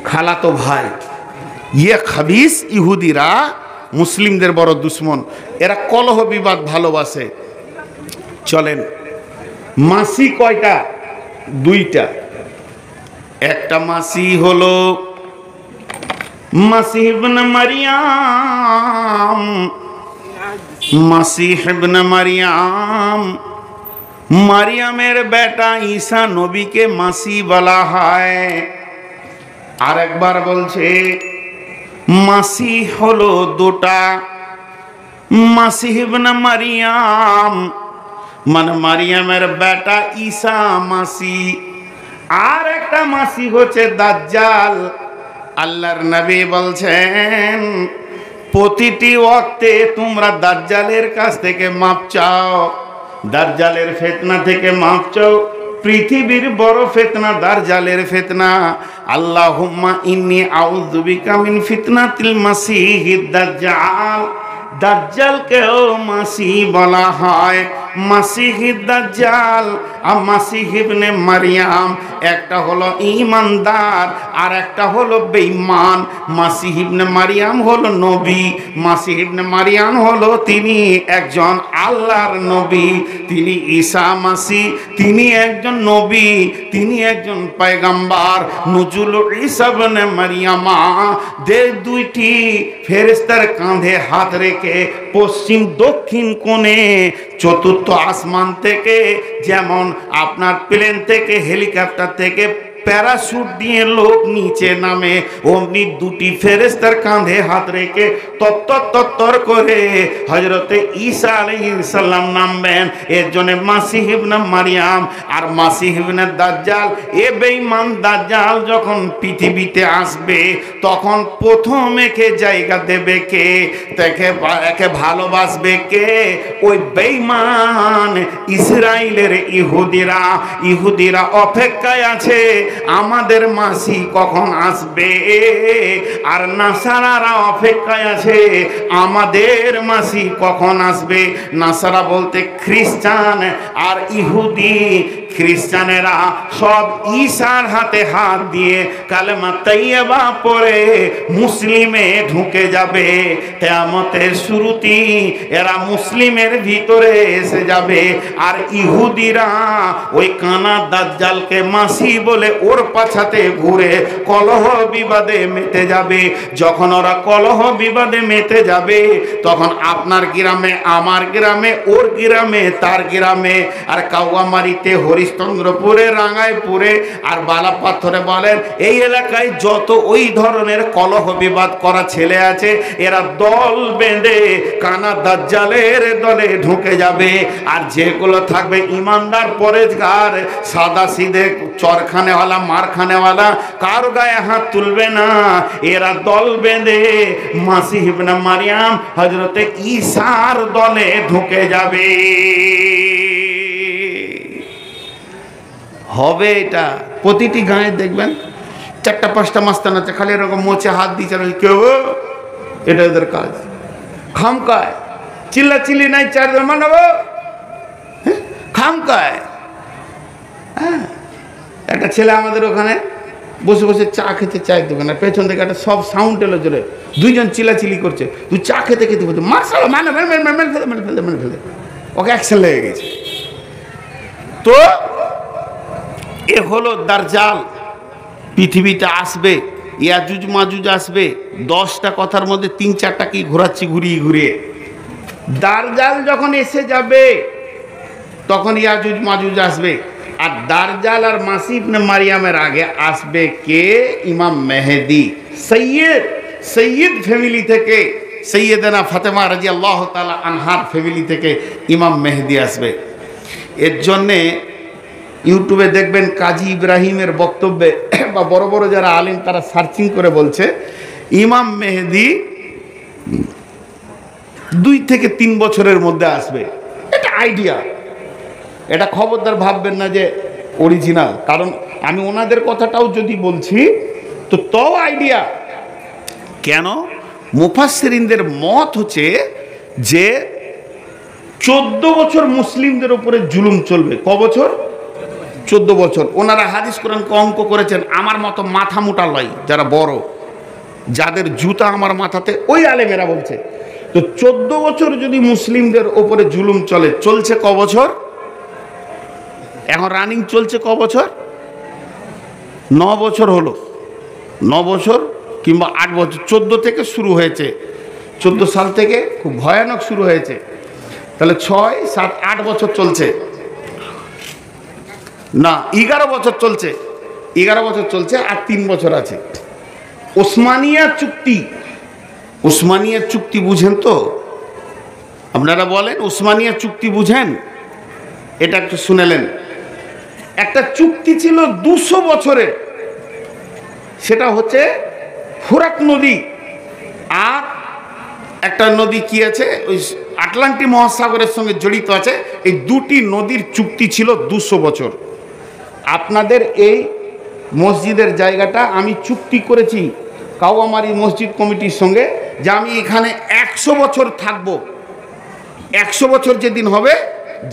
খালাতো ভাই। ইয়ে খাবিস ইহুদিরা মুসলিমদের বড় দুশ্মন, এরা কলহ বিবাদ ভালোবাসে। চলেন, মাসি কয়টা? 2টা। একটা মাসি হলো মাসিহ ইবনে মারিয়াম। মাসিহ ইবনে মারিয়াম, মারিয়ামের বেটা ঈসা নবীকে মাসি বলা হয়। আরেকবার বলছে মাসি হলো 2টা, মাসিহ ইবনে মারিয়াম মানে মারিয়ামের বেটা ঈসা মাসি। আর একটা মাসি হচ্ছে দাজ্জাল। আল্লাহর নবী বলছেন প্রতিটি ওয়াক্তে তোমরা দাজ্জালের কাছ থেকে মাপ চাও, দাজ্জালের ফিতনা থেকে মাপ চাও। পৃথিবীর বড় ফিতনা দাজ্জালের ফিতনা। আল্লাহুম্মা ইন্নী আউযু বিকা মিন ফিতনাতিল মাসিহিদ দাজ্জাল। দাজ্জালকেও মাসিহ বলা হয়। মাসিহিদ দাজ্জাল আর মাসিহ ইবনে মারইয়াম, একটা হলো ঈমানদার আর একটা হলো বেঈমান। মাসিহ ইবনে মারইয়াম হলো নবী, মাসিহ ইবনে মারইয়াম হলো তিনি একজন আল্লাহর নবী। তিনি ঈসা মাসিহ, তিনি একজন নবী, তিনি একজন পয়গম্বর। নুজুল ঈসা ইবনে মারইয়ামা দে দুইটি ফেরেশতার কাঁধে হাত রেখে পশ্চিম দক্ষিণ কোণে চতুর্থ আসমান থেকে, যেমন আপনার প্লেন থেকে হেলিকপ্টার থেকে প্যারাশুট দিয়ে লোক নিচে নামে, অমনি দুটি ফেরেশতার কাঁধে হাত রেখে তত্তর করে হযরতে ঈসা আলাইহিস সালাম নামবেন। এর জন্য মাসিহ ইবনে মারইয়াম আর মাসিহ ইবনে দাজ্জাল, এ বেঈমান দাজ্জাল যখন পৃথিবীতে আসবে তখন প্রথম একে জায়গা দেবে কে? একে ভালোবাসবে কে? ওই বেঈমান ইসরাইলের ইহুদিরা। ইহুদিরা অপেক্ষায় আছে আমাদের মাসি কখন আসবে, আর নাসারারা অপেক্ষায় আছে আমাদের মাসি কখন আসবে। নাসারা বলতে খ্রিস্টান, আর ইহুদি খ্রিস্টানেরা সব ঈসার হাতে হাত দিয়ে কালেমা তাইয়্যিবা পড়ে মুসলিমে ঢুকে যাবে। কিয়ামতের শুরুতেই এরা মুসলিমের ভিতরে এসে যাবে, আর ইহুদিরা ওই কানা দাজ্জালকে মাসি বলে ওর পাছাতে ঘুরে কলহ বিবাদে মেতে যাবে। যখন ওরা কলহ বিবাদে মেতে যাবে তখন আপনার গ্রামে, আমার গ্রামে, ওর গ্রামে, তার গ্রামে, আর কাউয়ামারিতে, হরিশ্চন্দ্রপুরে, রাঙ্গাইপুরে আর বালাপাথরে বলেন, এই এলাকায় যত ওই ধরনের কলহ বিবাদ করা ছেলে আছে এরা দল বেঁধে কানা দাজ্জালের দলে ঢুকে যাবে। আর যেগুলো থাকবে ইমানদার, পরেজগার, সাদা সিধে, চরখানেওয়ালা, মারখানেওয়ালা, কারো গায়ে হাত তুলবে না, এরা দল বেঁধে মাসিহ ইবনে মারইয়াম হযরতে ঈসার দলে ঢুকে যাবে। হবে এটা প্রতিটি গায়ে দেখবেন 4-5টা মাস্তান আছে, খালি এরকম মোচে হাত দিচ্ছে, কেউ এটা এদের কাজ। খামকায় চিল্লাচিল্লি নাই, 4 জন মানবো খামকায়। হ্যাঁ, একটা ছেলে আমাদের ওখানে বসে বসে চা খেতে, চায়ের দোকানে পেছন থেকে একটা সব সাউন্ড এলো জোরে, 2 জন চিল্লাচিল্লি করছে, তুই চা খেতে খেতে বলছে মার্শাল মানে ফেলে, ওকে অ্যাকশন লেগে গেছে। তো এ হলো দাজ্জাল, পৃথিবীতে আসবে, ইয়াজুজ মাজুজ আসবে। 10টা কথার মধ্যে 3-4টা কি ঘোরাচ্ছি ঘুরিয়ে ঘুরিয়ে। দাজ্জাল যখন এসে যাবে তখন ইয়াজুজ মাজুজ আসবে। আর দাজ্জাল আর মাসিহ ইবনে মারইয়ামের আগে আসবে কে? ইমাম মেহেদী। সৈয়দ ফ্যামিলি থেকে, সৈয়দনা ফাতেমা রাদিয়াল্লাহু তাআলা আনহার ফ্যামিলি থেকে ইমাম মেহেদী আসবে। এর জন্যে ইউটিউবে দেখবেন কাজী ইব্রাহিমের বক্তব্যে বা বড় বড় যারা আলিম তারা সার্চিং করে বলছে ইমাম মেহেদী 2 থেকে 3 বছরের মধ্যে আসবে। এটা আইডিয়া, এটা খবরদার ভাববেন না যে অরিজিনাল, কারণ আমি ওনাদের কথাটাও যদি বলছি তো তাও আইডিয়া। কেন? মুফাসসিরিনদের মত হচ্ছে যে 14 বছর মুসলিমদের উপরে জুলুম চলবে। ক বছর? 14 বছর। ওনারা হাদিস কোরআন অঙ্ক করেছেন, আমার মতো মাথা মোটা লয়, যারা বড়, যাদের জুতা আমার মাথাতে, ওই আলেমেরা বলছে। তো 14 বছর যদি মুসলিমদের ওপরে জুলুম চলে, চলছে ক বছর? এখন রানিং চলছে ক বছর? 9 বছর হলো, 9 বছর কিংবা 8 বছর। 14 থেকে শুরু হয়েছে, 14 সাল থেকে খুব ভয়ানক শুরু হয়েছে, তাহলে 6, 7, 8 বছর চলছে না, 11 বছর চলছে। 11 বছর চলছে, আর 3 বছর আছে। ওসমানিয়া চুক্তি, ওসমানিয়া চুক্তি বুঝেন তো আপনারা? বলেন ওসমানিয়া চুক্তি বুঝেন? এটা একটু শুনেলেন। একটা চুক্তি ছিল 200 বছরের, সেটা হচ্ছে ফোরাত নদী আর একটা নদী কি আছে ওই আটলান্টিক মহাসাগরের সঙ্গে জড়িত আছে, এই 2টি নদীর চুক্তি ছিল 200 বছর। আপনাদের এই মসজিদের জায়গাটা আমি চুক্তি করেছি কাওয়ামারি মসজিদ কমিটির সঙ্গে যে আমি এখানে 100 বছর থাকবো। 100 বছর যেদিন হবে,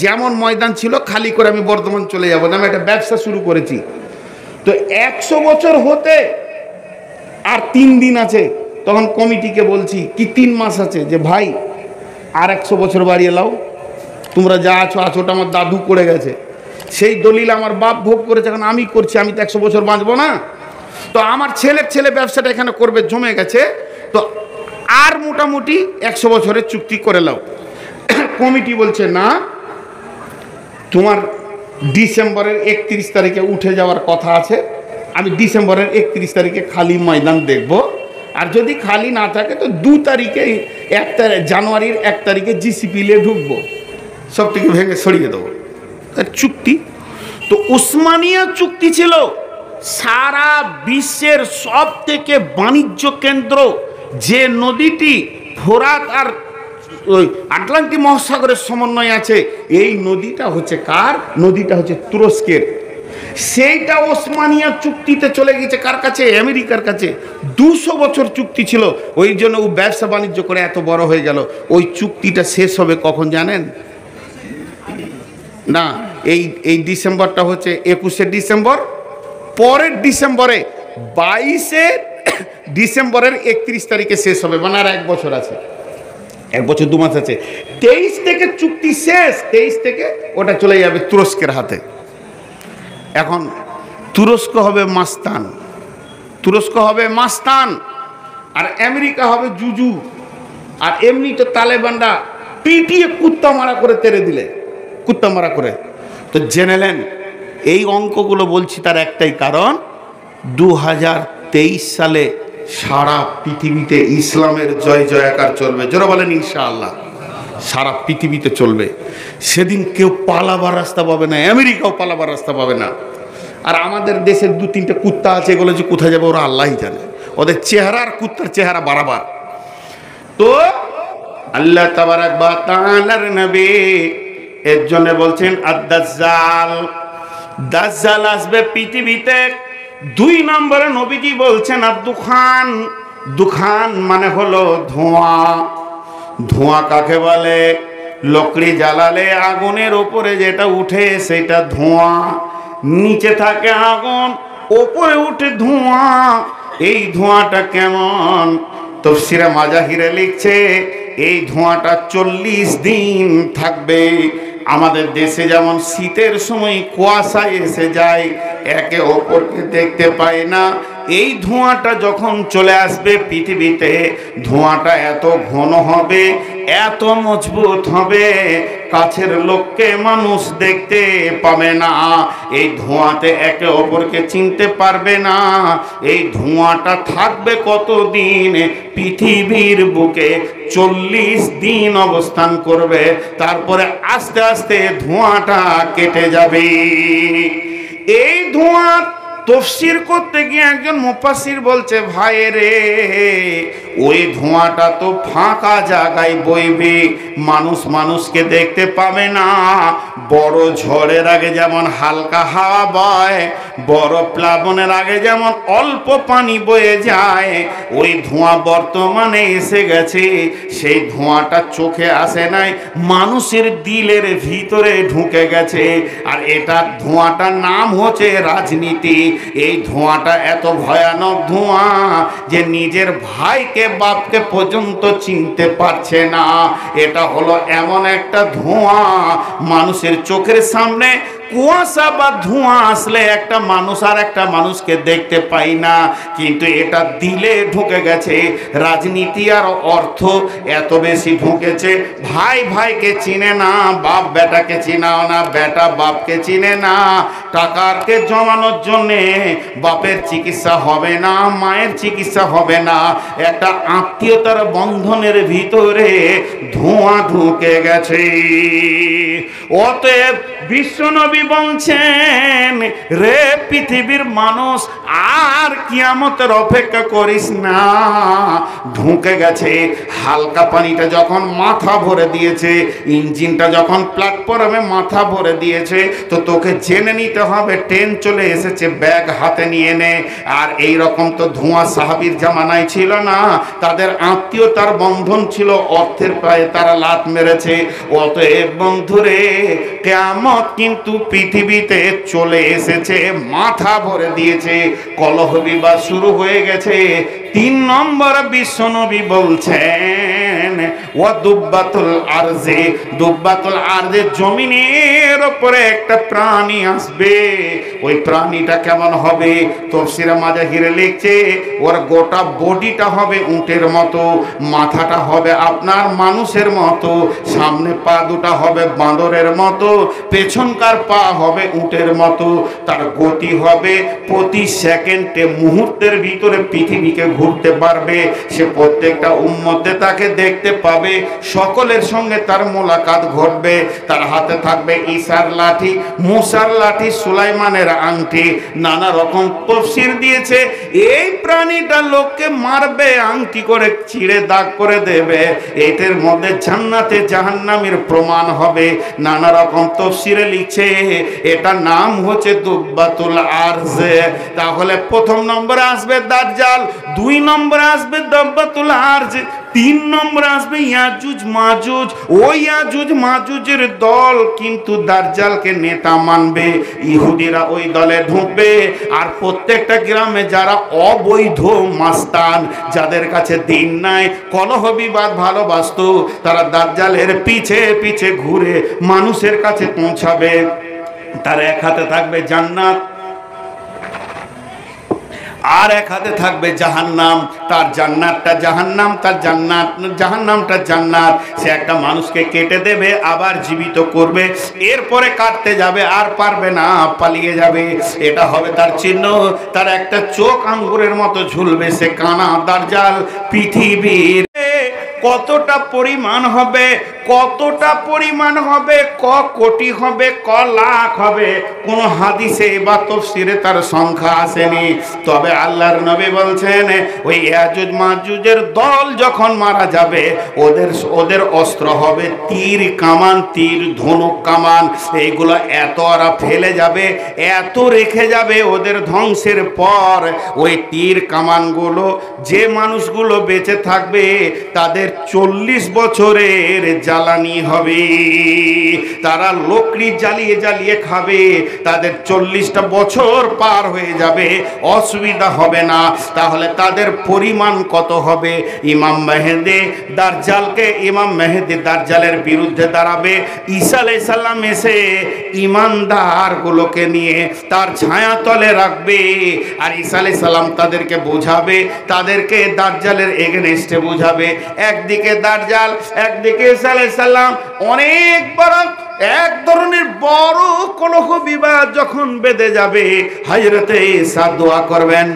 যেমন ময়দান ছিল খালি করে আমি বর্ধমান চলে যাব, আমি একটা ব্যবসা শুরু করেছি। তো 100 বছর হতে আর 3 দিন আছে, তখন কমিটিকে বলছি কি 3 মাস আছে, যে ভাই আর 100 বছর বাড়িয়ে লাও, তোমরা যা আছো ওটা আমার দাদু করে গেছে, সেই দলিল আমার বাপ ভোগ করেছে, এখন আমি করছি, আমি তো 100 বছর বাঁচবো না। তো আমার ছেলের ছেলে ব্যবসাটা এখানে করবে, জমে গেছে, তো আর মোটামুটি 100 বছরের চুক্তি করে লাও। কমিটি বলছে না, তোমার ডিসেম্বরের 31 তারিখে উঠে যাওয়ার কথা আছে, আমি ডিসেম্বরের 31 তারিখে খালি ময়দান দেখব, আর যদি খালি না থাকে তো 2 তারিখে জানুয়ারির 1 তারিখে জিসিপি নিয়ে ঢুকবো, সব থেকে ভেঙে সরিয়ে দেবো। চুক্তি তো উসমানিয়া চুক্তি ছিল সারা বিশ্বের সব থেকে বাণিজ্য কেন্দ্র, যে নদীটি ফোরাত আর ওই আটলান্টিক মহাসাগরের সমন্বয় আছে, এই নদীটা হচ্ছে কার? নদীটা হচ্ছে তুরস্কের। সেইটা ওসমানিয়া চুক্তিতে চলে গেছে কার কাছে? আমেরিকার কাছে। 200 বছর চুক্তি ছিল, ওই জন্য ও ব্যবসা বাণিজ্য করে এত বড় হয়ে গেল। ওই চুক্তিটা শেষ হবে কখন জানেন? না, এই ডিসেম্বরটা হচ্ছে 21শে ডিসেম্বর, পরের ডিসেম্বরে 22শে ডিসেম্বরের 31 তারিখে শেষ হবে, মানে আর 1 বছর আছে, 1 বছর 2 মাস আছে। 23 থেকে চুক্তি শেষ, 23 থেকে ওটা চলে যাবে তুরস্কের হাতে। এখন তুরস্ক হবে মাস্তান, তুরস্ক হবে মাস্তান, আর আমেরিকা হবে জুজু, আর এমনি তো তালেবানরা পিটিয়ে কুত্তা মারা করে তেড়ে দিলে, কুত্তা মারা করে। তো জেনে নেন, এই অঙ্কগুলো বলছি তার একটাই কারণ, 2023 সালে সারা পৃথিবীতে ইসলামের জয় জয়কার চলবে, জোরে বলেন ইনশাআল্লাহ। সারা পৃথিবীতে চলবে, সেদিন কেউ পালাবার রাস্তা পাবে না, আমেরিকাও পালাবার রাস্তা পাবে না। আর আমাদের দেশের 2-3টে কুত্তা আছে, এগুলো যে কোথায় যাবে ওরা আল্লাহই জানে, ওদের চেহারা আর কুত্তার চেহারা বাড়াবার। তো আল্লাহ তাবারাক ওয়া তাআলার নবী এর জন্য বলছেন আদ-দাজ্জাল, দাজ্জাল আসবে পৃথিবীতে। 2 নম্বরে নবীজি বলছেন আদ-দুখান, দুখান মানে হলো ধোঁয়া। ধোঁয়া কাকে বলে? লকড়ি জ্বালালে আগুনের উপরে যেটা উঠে সেটা ধোঁয়া, নিচে থাকে আগুন, উপরে উঠে ধোঁয়া। এই ধোঁয়াটা কেমন? তাফসীরে মাজাহিরে লিখছে এই ধোঁয়াটা 40 দিন থাকবে। আমাদের দেশে যেমন শীতের সময় কুয়াশা এসে যায়, একে অপরকে দেখতে পায় না, এই ধোঁয়াটা যখন চলে আসবে পৃথিবীতে, ধোঁয়াটা এত ঘন হবে, এত মজবুত হবে, কাছের লোককে মানুষ দেখতে পাবে না, এই ধোঁয়াতে একে অপরকে চিনতে পারবে না। এই ধোঁয়াটা থাকবে কতদিন? পৃথিবীর বুকে 40 দিন অবস্থান করবে, তারপরে আস্তে আস্তে ধোঁয়াটা কেটে যাবে। এই ধোঁয়া তফসির করতে গিয়ে একজন মুফাসসির বলছে, ভাই রে, ওই ধোঁয়াটা তো ফাঁকা জায়গায় বইবে, মানুষ মানুষকে দেখতে পাবে না। বড় ঝড়ের আগে যেমন হালকা হাওয়া বয়, বড় প্লাবনের আগে যেমন অল্প পানি বয়ে যায়, ওই ধোঁয়া বর্তমানে এসে গেছে। সেই ধোঁয়াটা চোখে আসে নাই, মানুষের দিলের ভিতরে ঢুকে গেছে। আর এটা ধোঁয়াটার নাম হচ্ছে রাজনীতি। এই ধোঁয়াটা এত ভয়ানক ধোঁয়া যে নিজের ভাইকে বাপকে পর্যন্ত চিনতে পারছে না। এটা হলো এমন একটা ধোঁয়া, মানুষের চোখের সামনে কুয়াশা বা ধোঁয়া আসলে একটা মানুষ আর একটা মানুষকে দেখতে পাই না, কিন্তু এটা দিলে ঢুকে গেছে। রাজনীতি আর অর্থ এত বেশি ঢুকেছে, ভাই ভাইকে চিনে না, বাপ বেটাকে চিনাও না, বেটা বাপকে চিনে না। টাকাকে জমানোর জন্যে বাপের চিকিৎসা হবে না, মায়ের চিকিৎসা হবে না, একটা আত্মীয়তার বন্ধনের ভিতরে ধোঁয়া ঢুকে গেছে। অতএব বিশ্বনবী নবী বলছেন, রে পৃথিবীর মানুষ, আর কিয়ামতের অপেক্ষা করিস না, ঢুকে গেছে। হালকা পানিটা যখন মাথা ভরে দিয়েছে, ইঞ্জিনটা যখন প্ল্যাটফর্মে মাথা ভরে দিয়েছে, তো তোকে জেনে নিতে হবে ট্রেন চলে এসেছে, ব্যাগ হাতে নিয়ে নে। আর এই রকম তো ধোঁয়া সাহাবীর জামানায় ছিল না, তাদের আত্মীয়তার বন্ধন ছিল, অর্থের পায়ে তারা লাত মেরেছে। অতএব বন্ধুরে, কিয়ামত কিন্তু পৃথিবীতে চলে এসেছে, মাথা ভরে দিয়েছে, কলহ বিবাদ শুরু হয়ে গেছে। 3 নম্বর বিশ্বনবী বলছেন, ওয়া দুব্বাতুল আরজে, দুব্বাতুল আরজে, জমিনের উপরে একটা প্রাণী আসবে। ওই প্রাণীটা কেমন হবে? তাফসীরে মাজাহিরে লিখছে, ওর গোটা বডিটা হবে উটের মতো, মাথাটা হবে আপনার মানুষের মতো, সামনে পা দুটা হবে বাঁদরের মতো, পেছনকার পা হবে উটের মতো। তার গতি হবে প্রতি সেকেন্ডে, মুহূর্তের ভিতরে পৃথিবীকে ঘুরতে পারবে। সে প্রত্যেকটা উম্মতে তাকে দেখতে পাবে, সকলের সঙ্গে তার মোলাকাত ঘটবে। তার হাতে থাকবে ঈসার লাঠি, মুসার লাঠি, সুলাইমানের আংটি, নানা রকম তাফসীর দিয়েছে। এই প্রাণীটা লোককে মারবে, আংটি করে ছিঁড়ে দাগ করে দেবে। এদের মধ্যে জান্নাতে জাহান্নামের প্রমাণ হবে। নানা রকম তাফসীরে লিখছে, এটা নাম হচ্ছে দুব্বাতুল আরজ। তাহলে প্রথম নম্বরে আসবে দাজ্জাল, 2 নম্বরে আসবে দুব্বাতুল আরজ, 3 নম্বরে আসবে ইয়াজুজ মাজুজ। ওই ইয়াজুজ মাজুজের দল কিন্তু দাজ্জালকে নেতা মানবে, ইহুদিরা ওই দলে ঢুকবে। আর প্রত্যেকটা গ্রামে যারা অবৈধ মাস্তান, যাদের কাছে দিন নাই, কলহ বিবাদ ভালোবাসতো, তারা দাজ্জালের পিছে পিছে ঘুরে মানুষের কাছে পৌঁছাবে। তার এক হাতে থাকবে জান্নাত, আর এক হাতে থাকবে জাহান্নাম। তার জান্নাতটা জাহান্নাম, তার জান্নাত জাহান্নামটা জান্নাত। সে একটা মানুষকে কেটে দেবে, আবার জীবিত করবে, এরপরে কাটতে যাবে, আর পারবে না, পালিয়ে যাবে। এটা হবে তার চিহ্ন। তার একটা চোখ আঙ্গুরের মতো ঝুলবে, সে কানা দাজ্জাল। পৃথিবীর কতটা পরিমাণ হবে, কতটা পরিমাণ হবে, ক কোটি হবে, ক লাখ হবে, কোন হাদিসে বা তাফসীরে তার সংখ্যা আসেনি। তবে আল্লাহর নবী বলছেন, ওই ইয়াজুজ মাজুজের দল যখন মারা যাবে, ওদের অস্ত্র হবে তীর কামান, তীর ধনুক কামান। এইগুলো এত ওরা ফেলে যাবে, এত রেখে যাবে, ওদের ধ্বংসের পর ওই তীর কামানগুলো, যে মানুষগুলো বেঁচে থাকবে তাদের 40 বছরের জ্বালানি হবে। তারা লকড়ি জ্বালিয়ে জ্বালিয়ে খাবে, তাদের 40টা বছর পার হয়ে যাবে, অসুবিধা হবে না। তাহলে তাদের পরিমাণ কত হবে? ইমাম মেহেদী দাজ্জালের বিরুদ্ধে দাঁড়াবে। ঈসা আলাইহিস সালাম এসে ঈমানদারগুলোকে নিয়ে তার ছায়াতলে রাখবে, আর ঈসা আলাইহিস সালাম তাদেরকে বোঝাবে, তাদেরকে দাজ্জালের এগেনস্টে বোঝাবে। একদিকে দাজ্জাল, একদিকে ঈসা আলাইহিস সালাম। অনেক বড় এক ধরনের বড় কলহ বিবাদ যখন বেঁধে যাবে, হযরতে ঈসা দোয়া করবেন,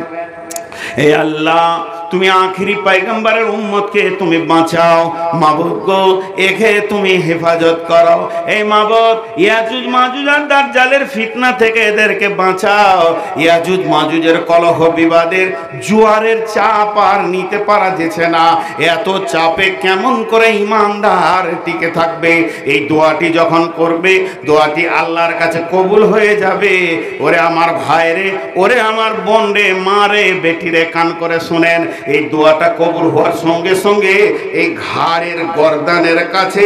হে আল্লাহ, তুমি আখিরি পয়গম্বরের উম্মতকে তুমি বাঁচাও, মাবুদ গো, একে তুমি হেফাজত করো। এই মাবুদ, ইয়াজুজ মাজুজ আর দাজ্জালের ফিতনা থেকে এদেরকে বাঁচাও। ইয়াজুজ মাজুজের কলহ বিবাদের জোয়ারের চাপ আর নিতে পারা যাচ্ছে না। এত চাপে কেমন করে ঈমানদার টিকে থাকবে? এই দোয়াটি যখন করবে, দোয়াটি আল্লাহর কাছে কবুল হয়ে যাবে। ওরে আমার ভাইরে, ওরে আমার বোন রে, মা রে, বেটি রে, কান করে শুনেন। এই দোয়াটা কবুল হওয়ার সঙ্গে সঙ্গে এই ঘাড়ের গর্দানের কাছে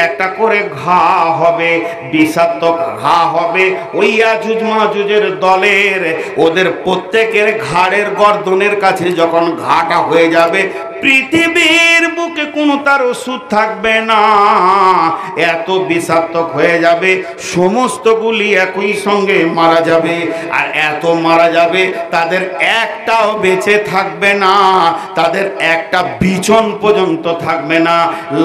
একটা করে ঘা হবে, বিষাক্ত ঘা হবে। ওই ইয়াজুজ মাজুজের দলের, ওদের প্রত্যেকের ঘাড়ের গর্দনের কাছে যখন ঘাটা হয়ে যাবে, পৃথিবীর বুকে কোনো তার ওষুধ থাকবে না, এত বিষাক্ত হয়ে যাবে, সমস্ত গুলি একই সঙ্গে মারা যাবে। আর এত মারা যাবে, তাদের একটাও বেঁচে থাকবে না, তাদের একটা বিচন পর্যন্ত থাকবে না।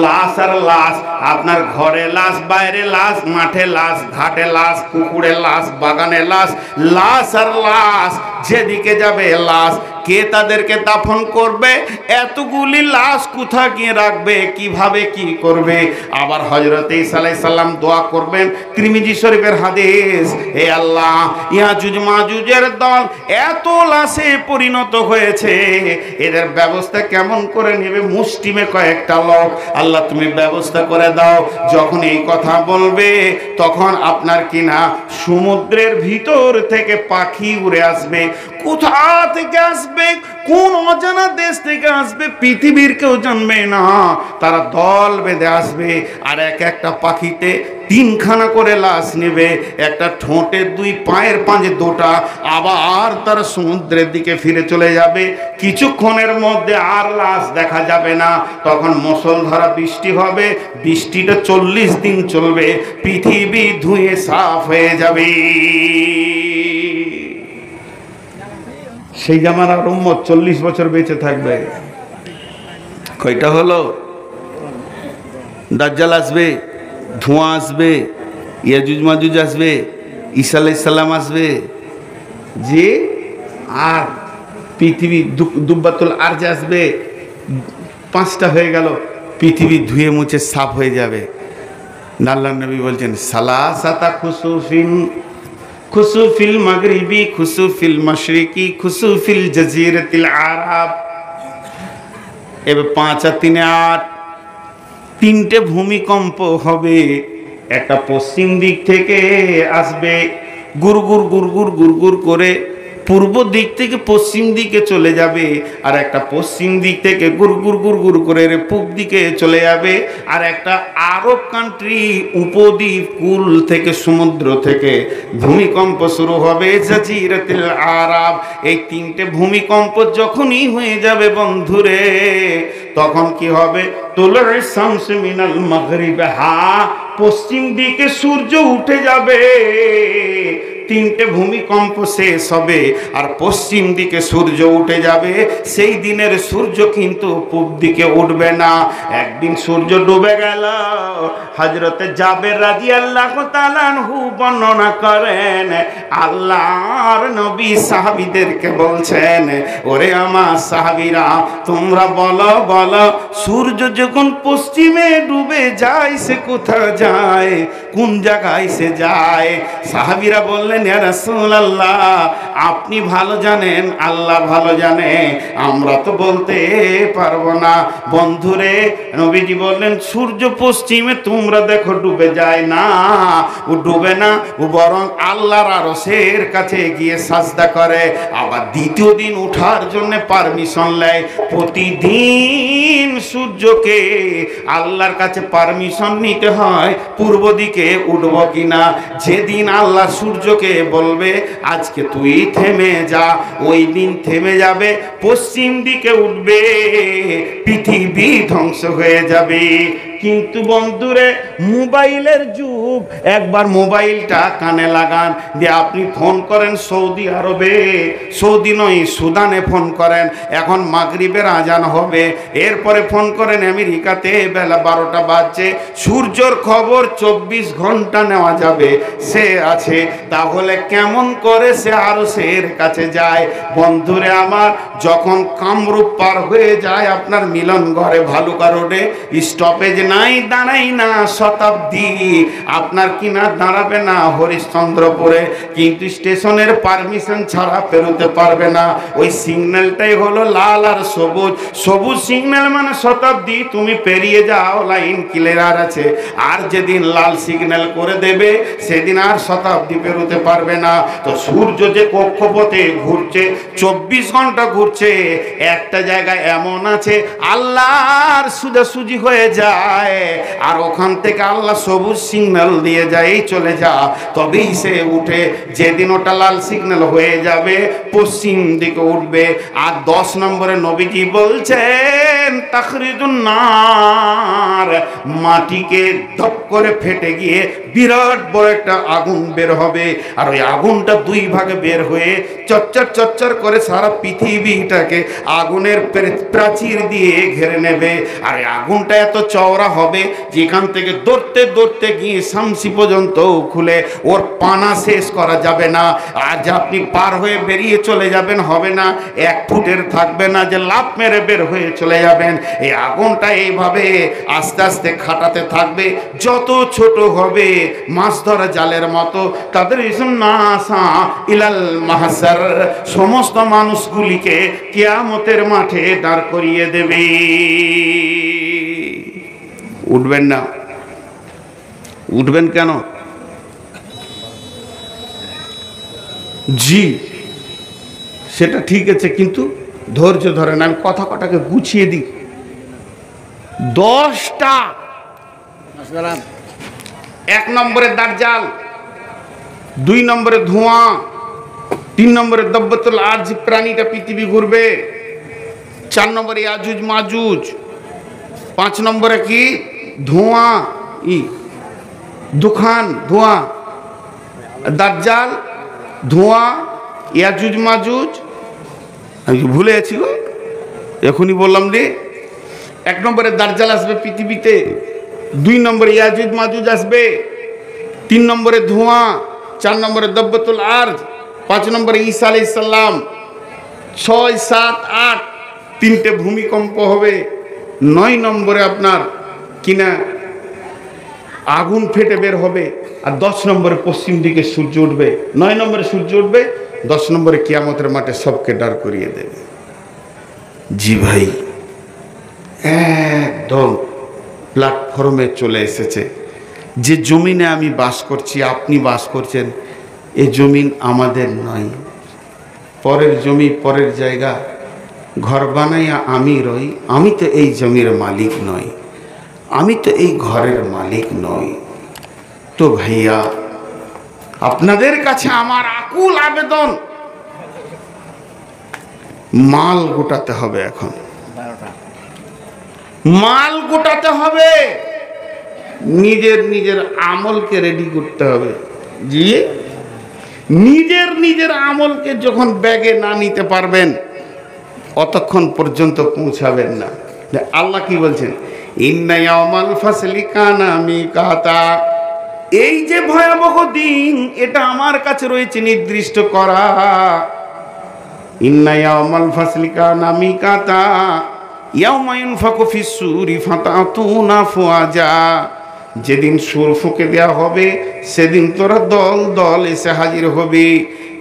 লাশ আর লাশ, আপনার ঘরে লাশ, বাইরে লাশ, মাঠে লাশ, ঘাটে লাশ, পুকুরে লাশ, বাগানে লাশ, লাশ আর লাশ, যেদিকে যাবে লাশ। কে তাদেরকে দাফন করবে? এত এতগুলি লাশ কোথা গিয়ে রাখবে, কিভাবে কি করবে? আবার হযরত ঈসা আলাইহিস সালাম দোয়া করবেন, তিরমিজি শরীফের হাদিস, হে আল্লাহ, ইয়াজুজ মাজুজের দল এত লাশে পরিণত হয়েছে, এদের ব্যবস্থা কেমন করে নেবে? মুষ্টিমে কয়েকটা লোক, আল্লাহ তুমি ব্যবস্থা করে দাও। যখন এই কথা বলবে তখন আপনার কিনা সমুদ্রের ভিতর থেকে পাখি উড়ে আসবে। কোথা থেকে আসবে, কোন অজানা দেশ থেকে আসবে, পৃথিবীর কেউ জানবে না। তারা দল বেঁধে আসবে, আর এক একটা পাখিতে 3খানা করে লাশ নেবে, একটা ঠোঁটে 2, পায়ের পাঁজে 2টা। আবার তারা সমুদ্রের দিকে ফিরে চলে যাবে। কিছুক্ষণের মধ্যে আর লাশ দেখা যাবে না। তখন মুষলধারা বৃষ্টি হবে, বৃষ্টিটা 40 দিন চলবে, পৃথিবী ধুয়ে সাফ হয়ে যাবে। সেই জামানার উম্মত 40 বছর বেঁচে থাকবে। কয়টা হলো? দাজ্জাল আসবে, ধোঁয়া আসবে, ইয়াজুজ মাজুজ আসবে, ঈসা আলাইহিস সালাম আসবে, যে আর পৃথিবী দুব্বাতুল আরজ আসবে। 5টা হয়ে গেল, পৃথিবী ধুয়ে মুছে সাফ হয়ে যাবে। আল্লাহর নবী বলছেন সালাসাতা খুসুফিন, খুসুফিল মাগরিবি, খুসুফিল মাশরিকি, খুসুফিল জাজিরাতিল আরব। এবার 5 আর 3 8, 3টে ভূমিকম্প হবে। একটা পশ্চিম দিক থেকে আসবে, গুরগুর গুরগুর গুরগুর করে পূর্ব দিক থেকে পশ্চিম দিকে চলে যাবে, আর একটা পশ্চিম দিক থেকে গুরগুর গুরগুর করে পূব দিকে চলে যাবে, আর একটা আরব কান্ট্রি উপদ্বীপ কুল থেকে সমুদ্র থেকে ভূমিকম্প শুরু হবে, জাজিরাতুল আরব। এই 3টে ভূমিকম্প যখনই হয়ে যাবে বন্ধুরে, তখন কি হবে? তুলুউ শামস মিনাল মাগরিবিহা, পশ্চিম দিকে সূর্য উঠে যাবে। 3টে ভূমিকম্প শেষ হবে আর পশ্চিম দিকে সূর্য উঠে যাবে। সেই দিনের সূর্য কিন্তু পূব দিকে উঠবে না। একদিন সূর্য ডুবে গেল। হযরতে জাবের রাদিয়াল্লাহু তাআলা আনহু বর্ণনা করেন, আল্লাহর নবী সাহাবীদেরকে বলছেন, ওরে আমার সাহাবীরা, তোমরা বলো বলো, সূর্য যখন পশ্চিমে ডুবে যায় সে কোথায় যায়, কোন জায়গায় সে যায়? সাহাবীরা বললেন, ইয়া রাসূলুল্লাহ, আপনি ভালো জানেন, আল্লাহ ভালো জানে, আমরা তো বলতে পারবো না। বন্ধুরে, নবীজি বললেন, সূর্য পশ্চিমে তোমরা দেখো ডুবে যায় না, ও ডুবে না, ও বরং আল্লাহর আরশের কাছে গিয়ে সাজদা করে। আবার দ্বিতীয় দিন ওঠার জন্য পারমিশন নেয়। প্রতিদিন সূর্যকে আল্লাহর কাছে পারমিশন নিতে হয় পূর্ব দিকে উঠব কিনা। যেদিন আল্লাহ সূর্যকে বলবে আজকে তুই থেমে যা, ওই দিন থেমে যাবে, পশ্চিম দিকে উঠবে, পৃথিবী ধ্বংস হয়ে যাবে। কিন্তু বন্ধুরে, মোবাইলের যুগ। একবার মোবাইলটা কানে লাগান, দিয়ে আপনি ফোন করেন সৌদি আরবে, সৌদি নয় সুদানে ফোন করেন, এখন মাগরিবের আজান হবে। এরপরে ফোন করেন আমেরিকাতে, বেলা 12টা বাজছে, সূর্যর খবর 24 ঘন্টা নেওয়া যাবে, সে আছে। তাহলে কেমন করে সে আরশের কাছে যায়? বন্ধুরে আমার, যখন কামরূপ পার হয়ে যায় আপনার মিলন ঘরে ভালুকা রোডে, স্টপেজ নাই, দাঁড়াই না শতাব্দী, আপনার কিনা দাঁড়াবে না হরিশ্চন্দ্রপুরে, কিন্তু স্টেশনের পারমিশন ছাড়া পেরোতে পারবে না। ওই সিগন্যালটাই হলো লাল আর সবুজ। সবুজ সিগন্যাল মানে শতাব্দী, তুমি পেরিয়ে যাও, লাইন ক্লিয়ার আছে। আর যেদিন লাল সিগন্যাল করে দেবে সেদিন আর শতাব্দী পেরোতে পারবে না। তো সূর্য যে কক্ষপথে ঘুরছে, 24 ঘন্টা ঘুরছে, একটা জায়গায় এমন আছে আল্লাহর সোজাসুজি হয়ে যায়, আর ওখান থেকে আল্লাহ সবুজ সিগন্যাল দিয়ে যায়, চলে যা, তবেই সে উঠে। যেদিন ওটা লাল সিগন্যাল হয়ে যাবে পশ্চিম দিকে উঠবে। আর 10 নম্বরে নবীজি বলছেন, তাখরিজুন নার, মাটিকে ধপ করে ফেটে গিয়ে বিরাট বড় একটা আগুন বের হবে, আর ওই আগুনটা 2 ভাগে বের হয়ে চচ্চর চচ্চর করে সারা পৃথিবীটাকে আগুনের প্রাচীর দিয়ে ঘিরে নেবে। আর এই আগুনটা এত চওড়া হবে যেখান থেকে দৌড়তে দৌড়তে গিয়ে শামসি পর্যন্ত খুলে ওর পানা শেষ করা যাবে না। আর যে আপনি পার হয়ে বেরিয়ে চলে যাবেন হবে না, 1 ফুটের থাকবে না যে লাফ মেরে বের হয়ে চলে যাবে। যাবেন। এই আগুনটা এইভাবে আস্তে আস্তে খাটাতে থাকবে, যত ছোট হবে মাছ ধরা জালের মতো। তাদের নাসা ইলাল মাহসার, সমস্ত মানুষগুলিকে কিয়ামতের মাঠে দাঁড় করিয়ে দেবে। উঠবেন না? উঠবেন কেন? জি সেটা ঠিক আছে, কিন্তু ধৈর্য ধরেন, আমি কথা কটাকে গুছিয়ে দিই। 10টা। 1 নম্বরে দাজ্জাল, 2 নম্বরে ধোঁয়া, 3 নম্বরে দাব্বাতুল আরজ, প্রাণীটা পৃথিবী ঘুরবে, 4 নম্বরে ইয়াজুজ মাজুজ, 5 নম্বরে কি ধোঁয়া, দুখান ধোঁয়া, দাজ্জাল, ধোঁয়া, ইয়াজুজ মাজুজ। আমি ভুলে আছি গো, এখনই বললাম রে। 1 নম্বরে দাজ্জাল আসবে পৃথিবীতে, 2 নম্বরে ইয়াজুজ মাজুজ আসবে, 3 নম্বরে ধোঁয়া, 4 নম্বরে দাব্বাতুল আরজ, 5 নম্বরে ঈসা আলাইহিস সালাম, 6, 7, 8 3টে ভূমিকম্প হবে, 9 নম্বরে আপনার কিনা আগুন ফেটে বের হবে, আর 10 নম্বরে পশ্চিম দিকে সূর্য উঠবে। 9 নম্বরে সূর্য উঠবে, 10 নম্বরে কিয়ামতের মাঠে সবকে দাঁড় করিয়ে দেবে। জি ভাই, একদম প্ল্যাটফর্মে চলে এসেছে। যে জমিনে আমি বাস করছি, আপনি বাস করছেন, এই জমিন আমাদের নয়, পরের জমি, পরের জায়গা। ঘর বানাইয়া আমি রই, আমি তো এই জমির মালিক নই, আমি তো এই ঘরের মালিক নই। তো ভাইয়া, আপনাদের কাছে আমার আকুল আবেদন, মাল গোটাতে হবে। এখন মাল গোটাতে হবে, নিজের নিজের আমলকে রেডি করতে হবে। জি, নিজের নিজের আমলকে যখন ব্যাগে না নিতে পারবেন, অতক্ষণ পর্যন্ত পৌঁছাবেন না। আল্লাহ কি বলছেন? ইন্না ইয়াউমাল ফাসলি কানা মিকাতা। এই যে ভয়াবহ দিন, এটা আমার কাছে রয়েছে নির্দিষ্ট করা। ইন্না ইয়াউমাল ফাসলি কানা মিকাতা ইয়াউমা ইউনফাকু ফিস সূরি ফাতাতুনা ফুআজা। যেদিন সুর ফুঁকে দেওয়া হবে, সেদিন তোরা দল দল এসে হাজির হবে।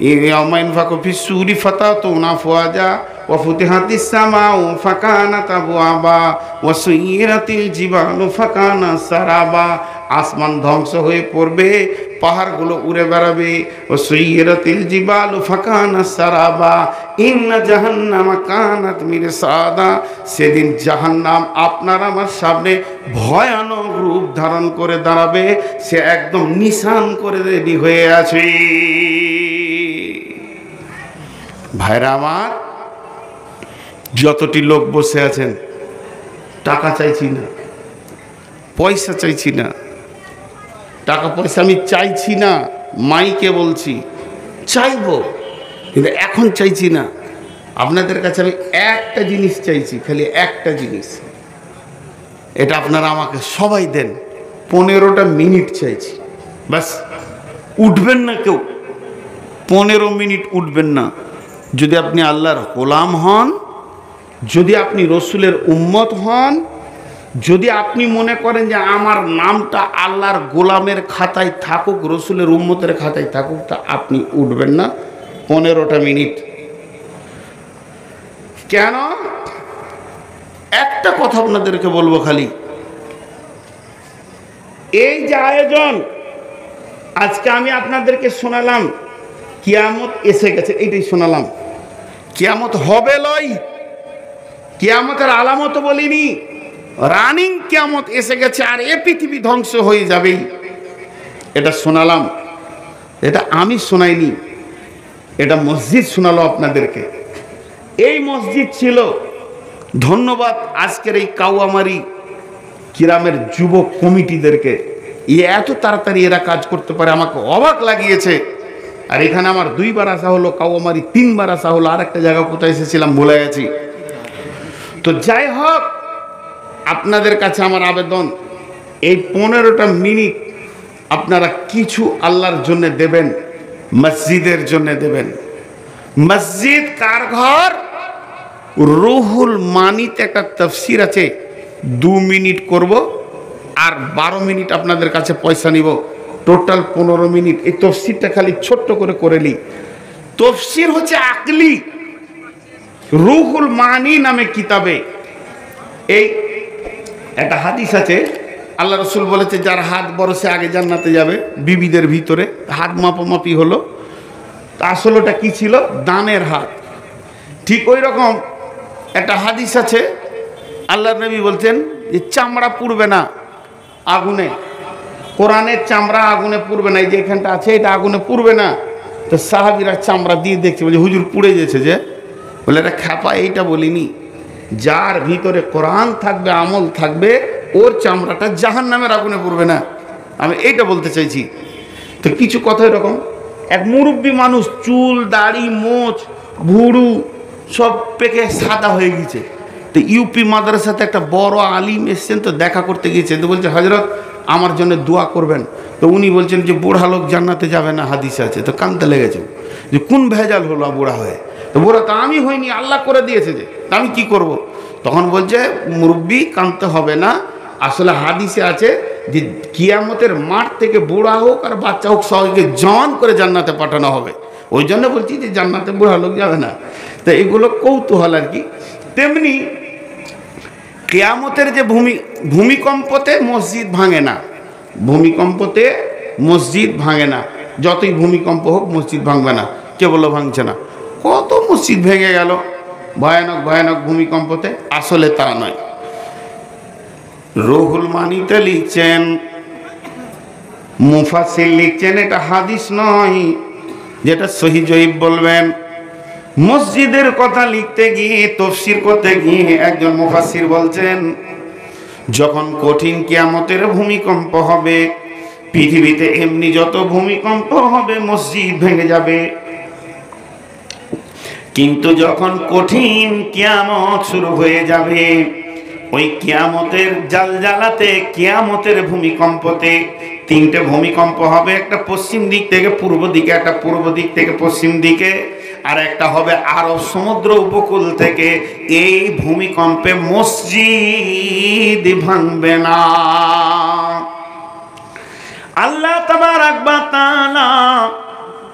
ইয়াউমা ইউনফাকু ফিস সূরি ফাতাতুনা ফুআজা ওয়া ফুতিহাতিস সামাউ ফাকানাত আবওয়াবা ওয়া সুইরাতিল জিবালু ফাকানা সারাবা। আসমান ধ্বংস হয়ে পড়বে, পাহাড়গুলো উড়ে বেড়াবে। ও সুইরাতিল জিবালু ফাকানা সারাবা ইন্না জাহান্নামা কানাত মিরসাদা। সেদিন জাহান্নাম আপনার আমার সামনে ভয়ানক রূপ ধারণ করে দাঁড়াবে, সে একদম নিশান করে রেডি হয়ে আছে। ভাইরা আমার, যতটি লোক বসে আছেন, টাকা চাইছি না, পয়সা চাইছি না, টাকা পয়সা আমি চাইছি না, মাইকে বলছি চাইবো, কিন্তু এখন চাইছি না। আপনাদের কাছে আমি একটা জিনিস চাইছি, খালি একটা জিনিস, এটা আপনারা আমাকে সবাই দেন। 15টা মিনিট চাইছি, বাস। উঠবেন না কেউ, 15 মিনিট উঠবেন না। যদি আপনি আল্লাহর গোলাম হন, যদি আপনি রসুলের উম্মত হন, যদি আপনি মনে করেন যে আমার নামটা আল্লাহর গোলামের খাতায় থাকুক, রসুলের উম্মতের খাতায় থাকুক, তা আপনি উঠবেন না 15টা মিনিট। কেন? একটা কথা আপনাদেরকে বলবো খালি, এই যে আয়োজন আজকে আমি আপনাদেরকে শোনালাম, কিয়ামত এসে গেছে, এইটাই শোনালাম। কিয়ামত হবে লয়, কিয়ামতের আলামত বলিনি, রানিং কিয়ামত এসে গেছে, আর এ পৃথিবী ধ্বংস হয়ে যাবেই, এটা শোনালাম। এটা আমি শোনাইনি, এটা মসজিদ শোনালো আপনাদেরকে। এই মসজিদ ছিল, ধন্যবাদ আজকের এই কাউয়ামারি কিরামের যুবক কমিটিদেরকে, এত তাড়াতাড়ি এরা কাজ করতে পারে, আমাকে অবাক লাগিয়েছে। আর এখানে আমার 2 বার আসা হলো, কাউয়ামারি 3 বার আসা হলো, আর একটা জায়গা কোথায় এসেছিলাম ভুলে গেছি। তো যাই হোক, আপনাদের কাছে আমার আবেদন, এই 15টা মিনিট আপনারা কিছু আল্লাহর জন্য দেবেন, মসজিদের জন্য দেবেন। মসজিদ কার ঘর? রুহুল মানিতে একটা তাফসীর আছে, 2 মিনিট করব আর 12 মিনিট আপনাদের কাছে পয়সা নিব, টোটাল 15 মিনিট। এই তাফসীরটা খালি ছোট্ট করে নিই। তাফসীর হচ্ছে আকলি। রুহুল মানি নামে কিতাবে এই একটা হাদিস আছে, আল্লাহ রসুল বলেছে যার হাত বড় সে আগে জান্নাতে যাবে। বিবিদের ভিতরে হাত মাপামাপি হলো, আসলেটা কি ছিল? দানের হাত। ঠিক ওই রকম একটা হাদিস আছে, আল্লাহর নবী বলছেন যে চামড়া পুড়বে না আগুনে, কোরআনের চামড়া আগুনে পুড়বে না। এই যে এখানটা আছে এটা আগুনে পুড়বে না। তো সাহাবীরা চামড়া দিয়ে দেখছে, বলছে হুজুর পুড়ে গেছে যে। বলে এটা খ্যাপা, এইটা বলিনি। যার ভিতরে কোরআন থাকবে, আমল থাকবে, ওর চামড়াটা জাহান্নামের আগুনে পুড়বে না, আমি এইটা বলতে চাইছি। তো কিছু কথা এরকম, এক মুরব্বী মানুষ, চুল দাড়ি মোচ ভুরু সব পেকে সাদা হয়ে গেছে। তো ইউপি মাদ্রাসাতে একটা বড় আলিম এসছেন, তো দেখা করতে গিয়েছেন। তো বলছে হযরত আমার জন্য দোয়া করবেন। তো উনি বলছেন যে বুড়া লোক জান্নাতে যাবে না, হাদিসে আছে। তো কানতে লেগেছে যে কোন ভেজাল হলো বুড়া হয়ে? তো বুড়া তো আমি হইনি, আল্লাহ করে দিয়েছে, যে আমি কি করব? তখন বলছে মুরব্বী কানতে হবে না, আসলে হাদিসে আছে যে কিয়ামতের মাঠ থেকে বুড়া হোক আর বাচ্চা হোক সবাইকে জন করে জান্নাতে পাঠানো হবে। ওই জন্য বলছি যে জান্নাতে বুড়া লোক যাবে না। তো এগুলো কৌতূহল আর কি। তেমনি কিয়ামতের যে ভূমিকম্পতে মসজিদ ভাঙে না, ভূমিকম্পতে মসজিদ ভাঙে না। যতই ভূমিকম্প হোক মসজিদ ভাঙবে না। কে বললো ভাঙছে না? কত মসজিদ ভেঙে গেল ভয়ানক ভয়ানক ভূমিকম্পতে। আসলে তা নয়। রুহুল মানিতে লিখছেন, মুফাসসির লিখছেন, এটা হাদিস নয়, যেটা সহিহ জয়ীফ বলবেন। মসজিদের কথা লিখতে গিয়ে, তাফসীর করতে গিয়ে একজন মুফাসসির বলছেন যখন কঠিন কিয়ামতের ভূমিকম্প হবে, পৃথিবীতে এমনি যত ভূমিকম্প হবে মসজিদ ভেঙে যাবে, কিন্তু যখন কঠিন কিয়ামত শুরু হয়ে যাবে, ওই কিয়ামতের জালজালাতে, কিয়ামতের ভূমিকম্পতে 3টে ভূমিকম্প হবে। একটা পশ্চিম দিক থেকে পূর্ব দিকে, একটা পূর্ব দিক থেকে পশ্চিম দিকে, আর একটা হবে আরব সমুদ্র উপকূল থেকে। এই ভূমিকম্পে মসজিদ ভাঙবে না। আল্লাহ তাবারাক ওয়া তাআলা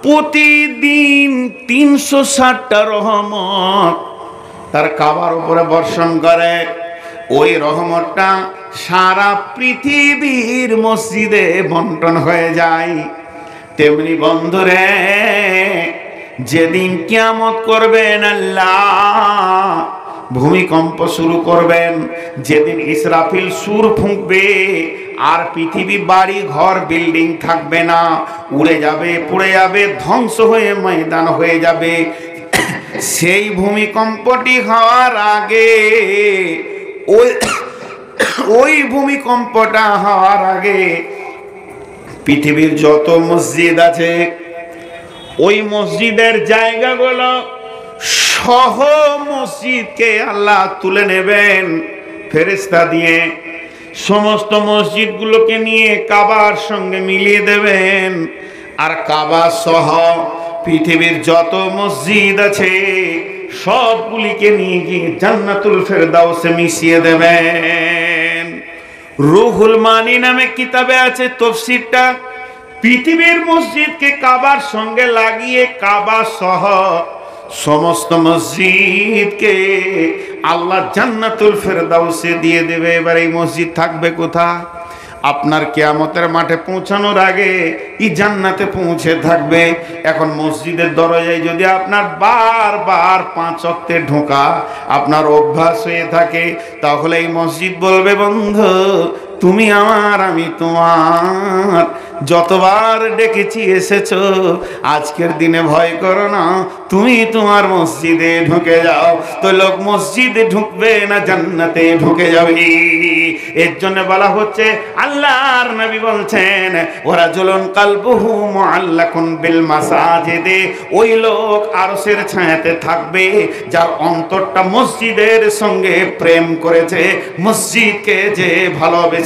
প্রতিদিন 360টা রহমত তার কাবার উপরে বর্ষণ করে। ওই রহমতটা সারা পৃথিবীর মসজিদে বন্টন হয়ে যায়। তেমনি বন্ধুরে, যেদিন কিয়ামত করবেন আল্লাহ, ভূমিকম্প শুরু করবেন, যেদিন ইসরাফিল সুর ফুঁকবে, আর পৃথিবী বাড়ি ঘর বিল্ডিং থাকবে না, উড়ে যাবে, পুড়ে যাবে, ধ্বংস হয়ে ময়দান হয়ে যাবে। সেই ভূমিকম্পটি হওয়ার আগে, ওই ভূমিকম্পটা হওয়ার আগে পৃথিবীর যত মসজিদ আছে, ওই মসজিদের জায়গাগুলো সহ মসজিদকে আল্লাহ তুলে নেবেন ফেরেশতা দিয়ে। সমস্ত মসজিদগুলোকে নিয়ে কাবার সঙ্গে মিলিয়ে দেবেন, আর কাবা সহ পৃথিবীর যত মসজিদ আছে সবগুলিকে নিয়ে গিয়ে জান্নাতুল ফেরদাউসে মিশিয়ে দেবেন। রুহুল মানি নামে কিতাবে আছে তাফসীরটা, পৃথিবীর মসজিদকে কাবার সঙ্গে লাগিয়ে কাবা সহ সমস্ত মসজিদকে আল্লাহ জান্নাতুল ফেরদাউসে দিয়ে দেবে। এবার এই মসজিদ থাকবে কোথায়? আপনার কিয়ামতের মাঠে পৌঁছানোর আগে এই জান্নাতে পৌঁছে থাকবে। এখন মসজিদের দরজায় যদি আপনার বারবার 5 ওয়াক্তে ঢোকা আপনার অভ্যাস হয়ে থাকে, তাহলে এই মসজিদ বলবে বন্ধু তুমি আমার, আমি তোমার, যতবার ডেকেছি এসেছো, আজকের দিনে ভয় করো না, তুমি তোমার মসজিদে ঢুকে যাও। তো লোক মসজিদে ঢুকবে না, জান্নাতে ঢুকে যাবে। এর জন্য বলা হচ্ছে, আল্লাহর নবী বলছেন ওয়ারাজুলুন কালবুহু মুআল্লাকুন বিল মাসাজিদে, ওই লোক আরশের ছায়াতে থাকবে যার অন্তরটা মসজিদের সঙ্গে প্রেম করেছে, মসজিদকে যে ভালোবেসেছে।